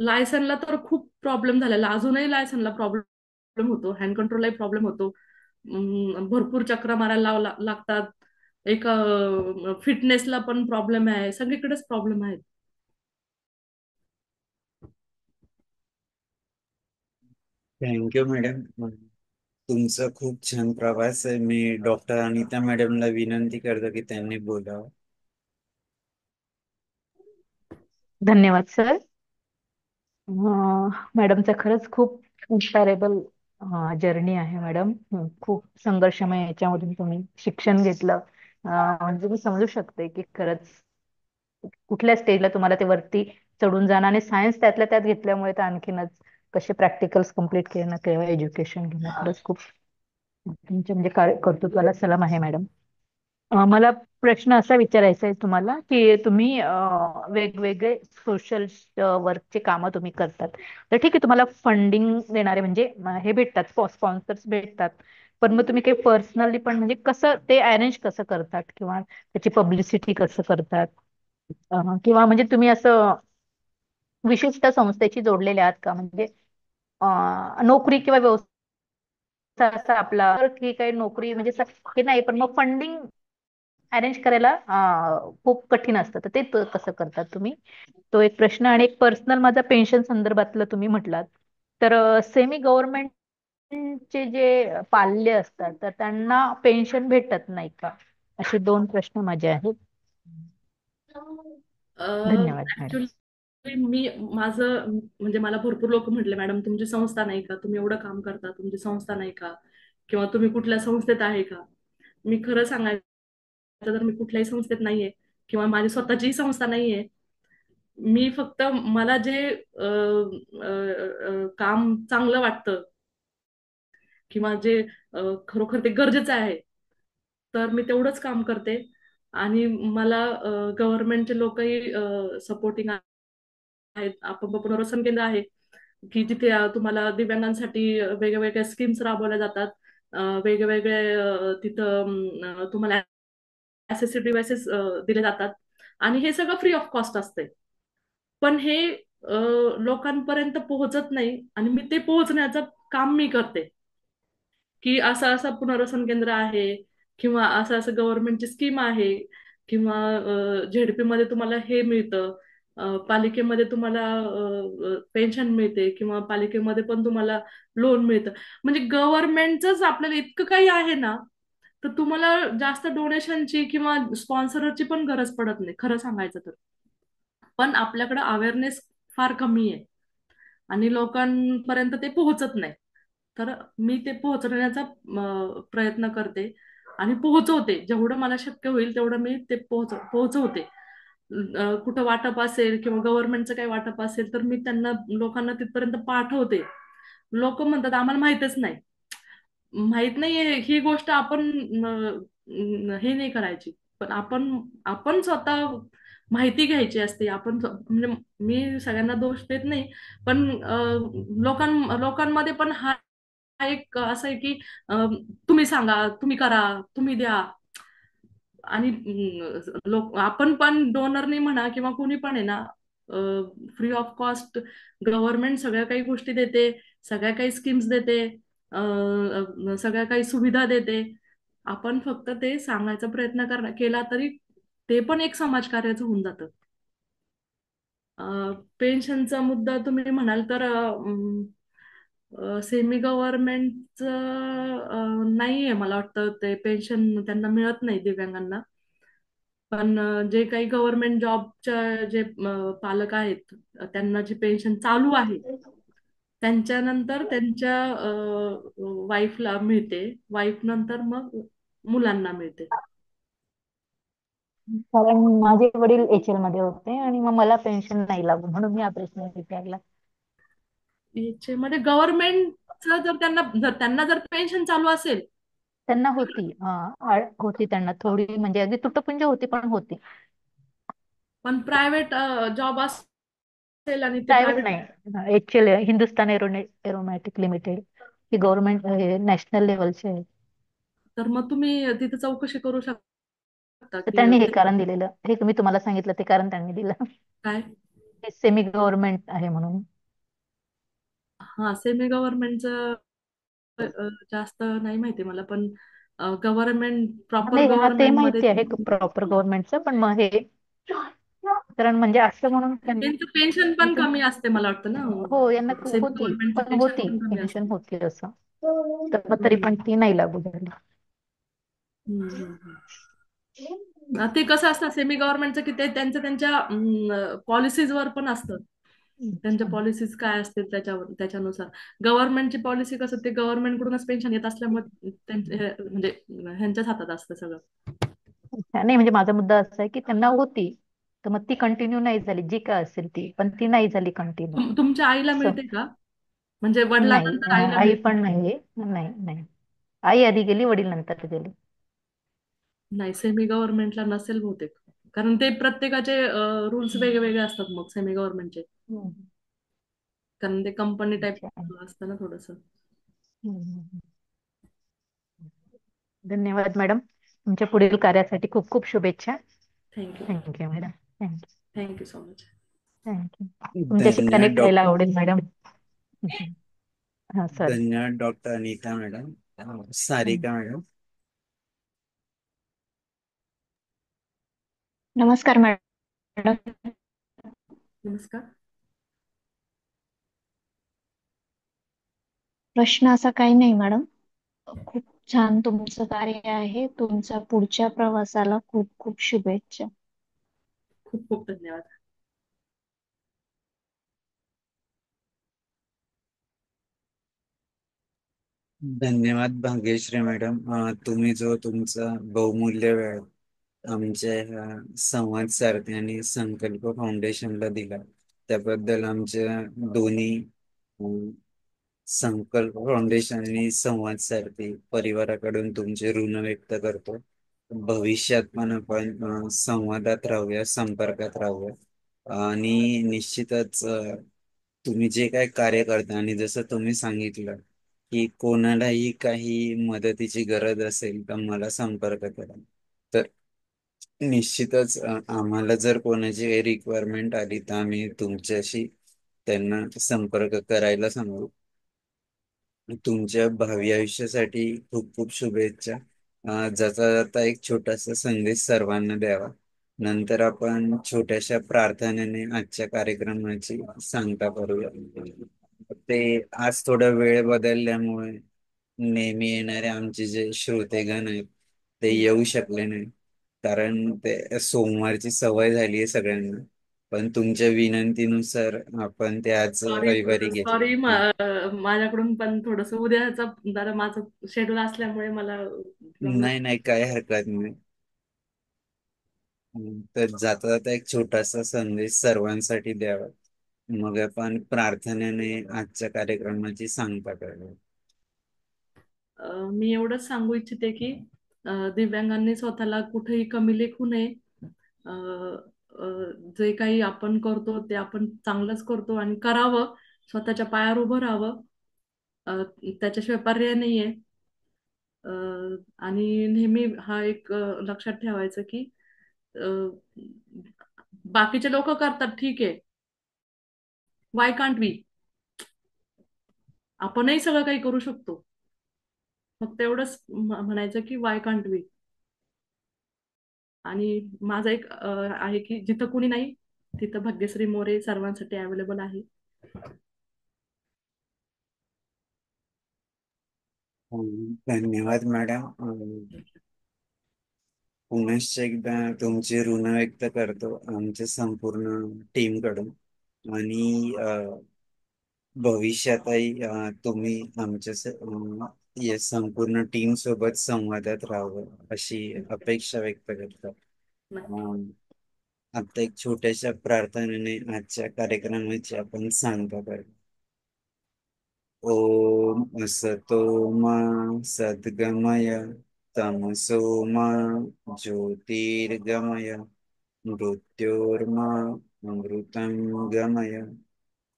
लायसनला तर खूप प्रॉब्लेम झालेला, अजूनही लायसनला प्रॉब्लेम होतो, हँड कंट्रोललाही प्रॉब्लेम होतो. भरपूर चक्र मारायला लागतात. एक फिटनेसला पण प्रॉब्लेम आहे, सगळीकडेच प्रॉब्लेम आहेत. Thank you madam. तुमचा खूप छान प्रवास आहे. मी डॉक्टर अनिता मॅडमला विनंती करतो की त्यांनी बोलावं. धन्यवाद सर. मॅडमचं खरंच खूप इन्स्पायरेबल जर्नी आहे मॅडम. खूप संघर्षमय याच्यामधून तुम्ही शिक्षण घेतलं. म्हणजे मी समजू शकते की खरंच कुठल्या स्टेजला तुम्हाला ते वरती चढून जाणं, आणि सायन्स त्यातल्या त्यात घेतल्यामुळे तर आणखीनच कसे प्रॅक्टिकल्स कम्प्लीट करणं किंवा एज्युकेशन घेणं, खरंच खूप तुमच्या म्हणजे कर्तृत्वाला सलाम आहे मॅडम. मला प्रश्न असा विचारायचा आहे तुम्हाला की तुम्ही वेगवेगळे सोशल वर्कचे कामं तुम्ही करतात. तर ठीक आहे, तुम्हाला फंडिंग देणारे म्हणजे हे भेटतात, स्पॉन्सर्स भेटतात. पण मग तुम्ही काही पर्सनली पण म्हणजे कसं ते अरेंज कसं करतात किंवा त्याची पब्लिसिटी कसं करतात? किंवा म्हणजे तुम्ही असं विशिष्ट संस्थेशी जोडलेले आहात का? म्हणजे नोकरी किंवा व्यवसाय असा आपला तर ठीक आहे, नोकरी म्हणजे हे नाही, पण मग फंडिंग अरेंज करायला खूप कठीण असतं. तर ते कसं करतात तुम्ही? तो एक प्रश्न. आणि एक पर्सनल माझा पेन्शन संदर्भातलं तुम्ही म्हटलात, तर सेमी गव्हर्नमेंटचे जे पाल्य असतात तर त्यांना पेन्शन भेटत नाही का? असे दोन प्रश्न माझे आहेत. धन्यवाद मॅडम. ऍक्च्युली मी माझं म्हणजे मला भरपूर लोक म्हटले, मॅडम तुमची संस्था नाही का, तुम्ही एवढं काम करता, तुमची संस्था नाही का, किंवा तुम्ही कुठल्या संस्थेत आहे का. मी खरं सांगायचं तर मी कुठल्याही संस्थेत नाहीये, किंवा माझी स्वतःचीही संस्था नाहीये. मी फक्त मला जे काम चांगलं वाटतं, किंवा जे खरोखर ते गरजेचं आहे, तर मी तेवढंच काम करते. आणि मला गव्हर्नमेंटचे लोकही सपोर्टिंग आहेत. अपंग पुनर्वसन केंद्र आहे की जिथे तुम्हाला दिव्यांगांसाठी वेगवेगळ्या स्कीम्स राबवल्या जातात. वेगवेगळे तिथं तुम्हाला असेसिव्ह डिव्हायसेस दिले जातात, आणि हे सगळं फ्री ऑफ कॉस्ट असते. पण हे लोकांपर्यंत पोहोचत नाही, आणि मी ते पोहोचण्याचं काम मी करते. की असं असं पुनर्वसन केंद्र आहे, किंवा असं असं गव्हर्नमेंटची स्कीम आहे, किंवा झेडपी मध्ये तुम्हाला हे मिळतं, पालिकेमध्ये तुम्हाला पेन्शन मिळते, किंवा पालिकेमध्ये पण तुम्हाला लोन मिळतं. म्हणजे गव्हर्नमेंटच आपल्याला इतकं काही आहे ना, तर तुम्हाला जास्त डोनेशनची किंवा स्पॉन्सरची पण गरज पडत नाही, खरं सांगायचं तर. पण आपल्याकडे अवेअरनेस फार कमी आहे, आणि लोकांपर्यंत ते पोहोचत नाही. तर मी ते पोहोचवण्याचा प्रयत्न करते, आणि पोहोचवते जेवढं मला शक्य होईल तेवढं मी ते पोहोचवते. कुठं वाटप असेल किंवा गव्हर्नमेंटचं काही वाटप असेल तर मी त्यांना, लोकांना तिथपर्यंत पाठवते. लोक म्हणतात आम्हाला माहितच नाही. माहित नाहीये ही गोष्ट आपण हे नाही करायची. पण आपण आपण स्वतः माहिती घ्यायची असते. आपण म्हणजे मी सगळ्यांना दोष देत नाही, पण लोकांमध्ये पण हा एक असं आहे की तुम्ही सांगा, तुम्ही करा, तुम्ही द्या. आणि लोक आपण पण डोनरनी म्हणा किंवा कोणी पण आहे ना, फ्री ऑफ कॉस्ट गव्हर्नमेंट सगळ्या काही गोष्टी देते, सगळ्या काही स्कीम्स देते, सगळ्या काही सुविधा देते. आपण फक्त ते सांगायचा प्रयत्न केला तरी ते पण एक समाजकार्याचं होऊन जातं. पेन्शनचा मुद्दा तुम्ही म्हणाल तर सेमी गव्हर्नमेंटचं नाहीये मला वाटतं, ते पेन्शन त्यांना मिळत नाही दिव्यांगांना. पण जे काही गव्हर्नमेंट जॉबच्या जे पालक आहेत, त्यांना जी पेन्शन चालू आहे, त्यांच्यानंतर त्यांच्या वाईफला मिळते, वाईफ नंतर मग मुलांना मिळते. कारण माझे वडील एच एल मध्ये होते आणि मग मला पेन्शन नाही लागू, म्हणून मी हा प्रश्न विचारला. याच्यामध्ये गव्हर्नमेंटचं जर त्यांना पेन्शन चालू असेल, त्यांना होती, होती त्यांना थोडी, म्हणजे अगदी तुटपुंज होती पण होती. पण प्रायव्हेट जॉब असेल आणि ते प्रायव्हेट प्रायव्हेट, नाही, एच एल हिंदुस्तान एरोमॅटिक लिमिटेड, ही गव्हर्नमेंट नॅशनल लेवलचे आहे. तर मग तुम्ही तिथे चौकशी करू शकता तर की त्यांनी हे ते कारण दिलेलं, हे मी तुम्हाला सांगितलं ते कारण त्यांनी दिलं. काय. हे सेमी गव्हर्नमेंट आहे म्हणून. हा, सेमी गव्हर्नमेंटचं जास्त नाही माहिती मला, पण गव्हर्नमेंट, प्रॉपर नाही, हा ते गव्हर्नमेंट मध्ये माहिती आहे प्रॉपर गव्हर्नमेंटचं, पण मग हे कारण म्हणजे असं म्हणून त्यांनी त्यांचं पेन्शन पण कमी असते मला वाटतं ना. हो, यांना सेमी होती, गव्हर्नमेंटचं पण पेन्शन होती पण कमी पेन्शन असते. होती असं. तर मग तरी हम्म. पण ती नाही लागू झाली. हम्म, ते कसं असतं सेमी गव्हर्नमेंटचं, की ते त्यांच्या त्यांच्या पॉलिसीजवर पण असतं. त्यांच्या अच्छा. पॉलिसीज काय असतील त्याच्यानुसार. गव्हर्नमेंटची पॉलिसी कसं, ते गव्हर्नमेंट कडूनच पेन्शन येत असल्यामुळे म्हणजे ह्यांच्याच हातात असतं सगळं. अच्छा. नाही, म्हणजे माझा मुद्दा असा आहे की त्यांना होती, तर मग ती कंटिन्यू नाही झाली, जी काय असेल ती, पण ती नाही झाली कंटिन्यू. तुमच्या आईला मिळते का, म्हणजे नाही, वडिलांनंतर आईला आई मिळते? पण नाही, नाही नाही. आई आधी गेली, वडील नंतर गेले. नाही, सेमी गव्हर्नमेंटला नसेल बहुतेक. कारण ते प्रत्येकाचे रूल्स वेगवेगळे असतात मग सेमी गव्हर्नमेंटचे. हम्म. कारण ते कंपनी टाईप अच्छा. असतं ना थोडंसं. हम्म. धन्यवाद मॅडम. तुमच्या पुढील कार्यासाठी खूप खूप शुभेच्छा. Thank you. Thank you madam. Thank you. Thank you so much. Thank you. तुमच्याशी धन्यवाद कनेक्ट व्हायला आवडेल मॅडम. हा सॉरी. धन्यवाद doctor Anita madam. Sarika madam. नमस्कार मॅडम. नमस्कार. प्रश्न असा काही नाही मॅडम. खूप छान तुमचं कार्य आहे. तुमच्या पुढच्या प्रवासाला खूप खूप शुभेच्छा. खूप खूप धन्यवाद. धन्यवाद भाग्यश्री मॅडम. तुम्ही जो तुमचा बहुमूल्य वेळ आमच्या ह्या संवाद सारथी आणि संकल्प फाउंडेशनला दिला, त्याबद्दल आमच्या दोन्ही अं, संकल्प फाउंडेशन आणि संवाद सारथी परिवाराकडून तुमचे ऋण व्यक्त करतो. भविष्यात पण आपण संवादात राहूया, संपर्कात राहूया. आणि निश्चितच तुम्ही जे काय कार्य करता आणि जसं तुम्ही सांगितलं की कोणालाही काही मदतीची गरज असेल तर मला संपर्क करा, तर निश्चितच आम्हाला जर कोणाची काही रिक्वायरमेंट आली तर आम्ही तुमच्याशी त्यांना संपर्क करायला सांगू. तुमच्या भावी आयुष्यासाठी खूप खूप शुभेच्छा. जाता जाता एक छोटासा संदेश सर्वांना द्यावा, नंतर आपण छोट्याशा प्रार्थनेने आजच्या कार्यक्रमाची सांगता करूया. ते आज थोडा वेळ बदलल्यामुळे नेहमी येणारे आमचे जे श्रोतेगण आहेत ते हम्म. येऊ शकले नाही, कारण ते सोमवारची सवय झाली आहे सगळ्यांना. पण तुमच्या विनंतीनुसार आपण ते आज सॉरी. रविवारी घेतले. सॉरी, माझ्याकडून पण थोडस उद्याचा जरा माझं शेड्यूल असल्यामुळे मला जमलं. नाही नाही, काय हरकत नाही. तर जाता जाता एक छोटासा संदेश सर्वांसाठी द्यावा, मग आपण प्रार्थनेने आजच्या कार्यक्रमाची सांगता करूया. मी एवढंच सांगू इच्छिते की दिव्यांगांनी स्वतःला कुठेही कमी लेखू नये. अ, अ, जे काही आपण करतो ते आपण चांगलंच करतो आणि करावं. स्वतःच्या पायावर उभं राहावं. अ, त्याच्याशिवाय पर्याय नाहीये. अ, आणि नेहमी हा एक लक्षात ठेवायचं की अ, बाकीचे लोक करतात ठीक आहे, वाय कांट वी. आपणही सगळं काही करू शकतो. फक्त एवढंच म्हणायचं की वाय कांट वी. आणि माझं एक आहे की जिथं कुणी नाही तिथं भाग्यश्री मोरे सर्वांसाठी अवेलेबल आहे. धन्यवाद मॅडम. पुनश्च एकदा तुमचे ऋण व्यक्त करतो आमच्या संपूर्ण टीम कडून. आणि भविष्यातही तुम्ही आमच्या या संपूर्ण टीम सोबत संवादात राहावं अशी अपेक्षा व्यक्त करतो. नक्की. आता एक छोट्याशा प्रार्थनेने आजच्या कार्यक्रमाची आपण सांगता करू. ओम असतो मा सद्गमय, तमसो मा ज्योतिर्गमय, मृत्योर्मा अमृतं गमय.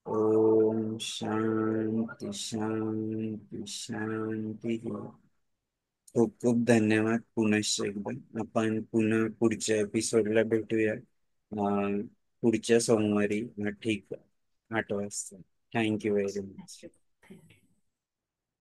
ओम शांती शांती शांती. खूप खूप धन्यवाद पुनश्च एकदा. आपण पुन्हा पुढच्या एपिसोडला भेटूया पुढच्या सोमवारी ठीक 8 वाजता. Thank you very much. थँक्यू.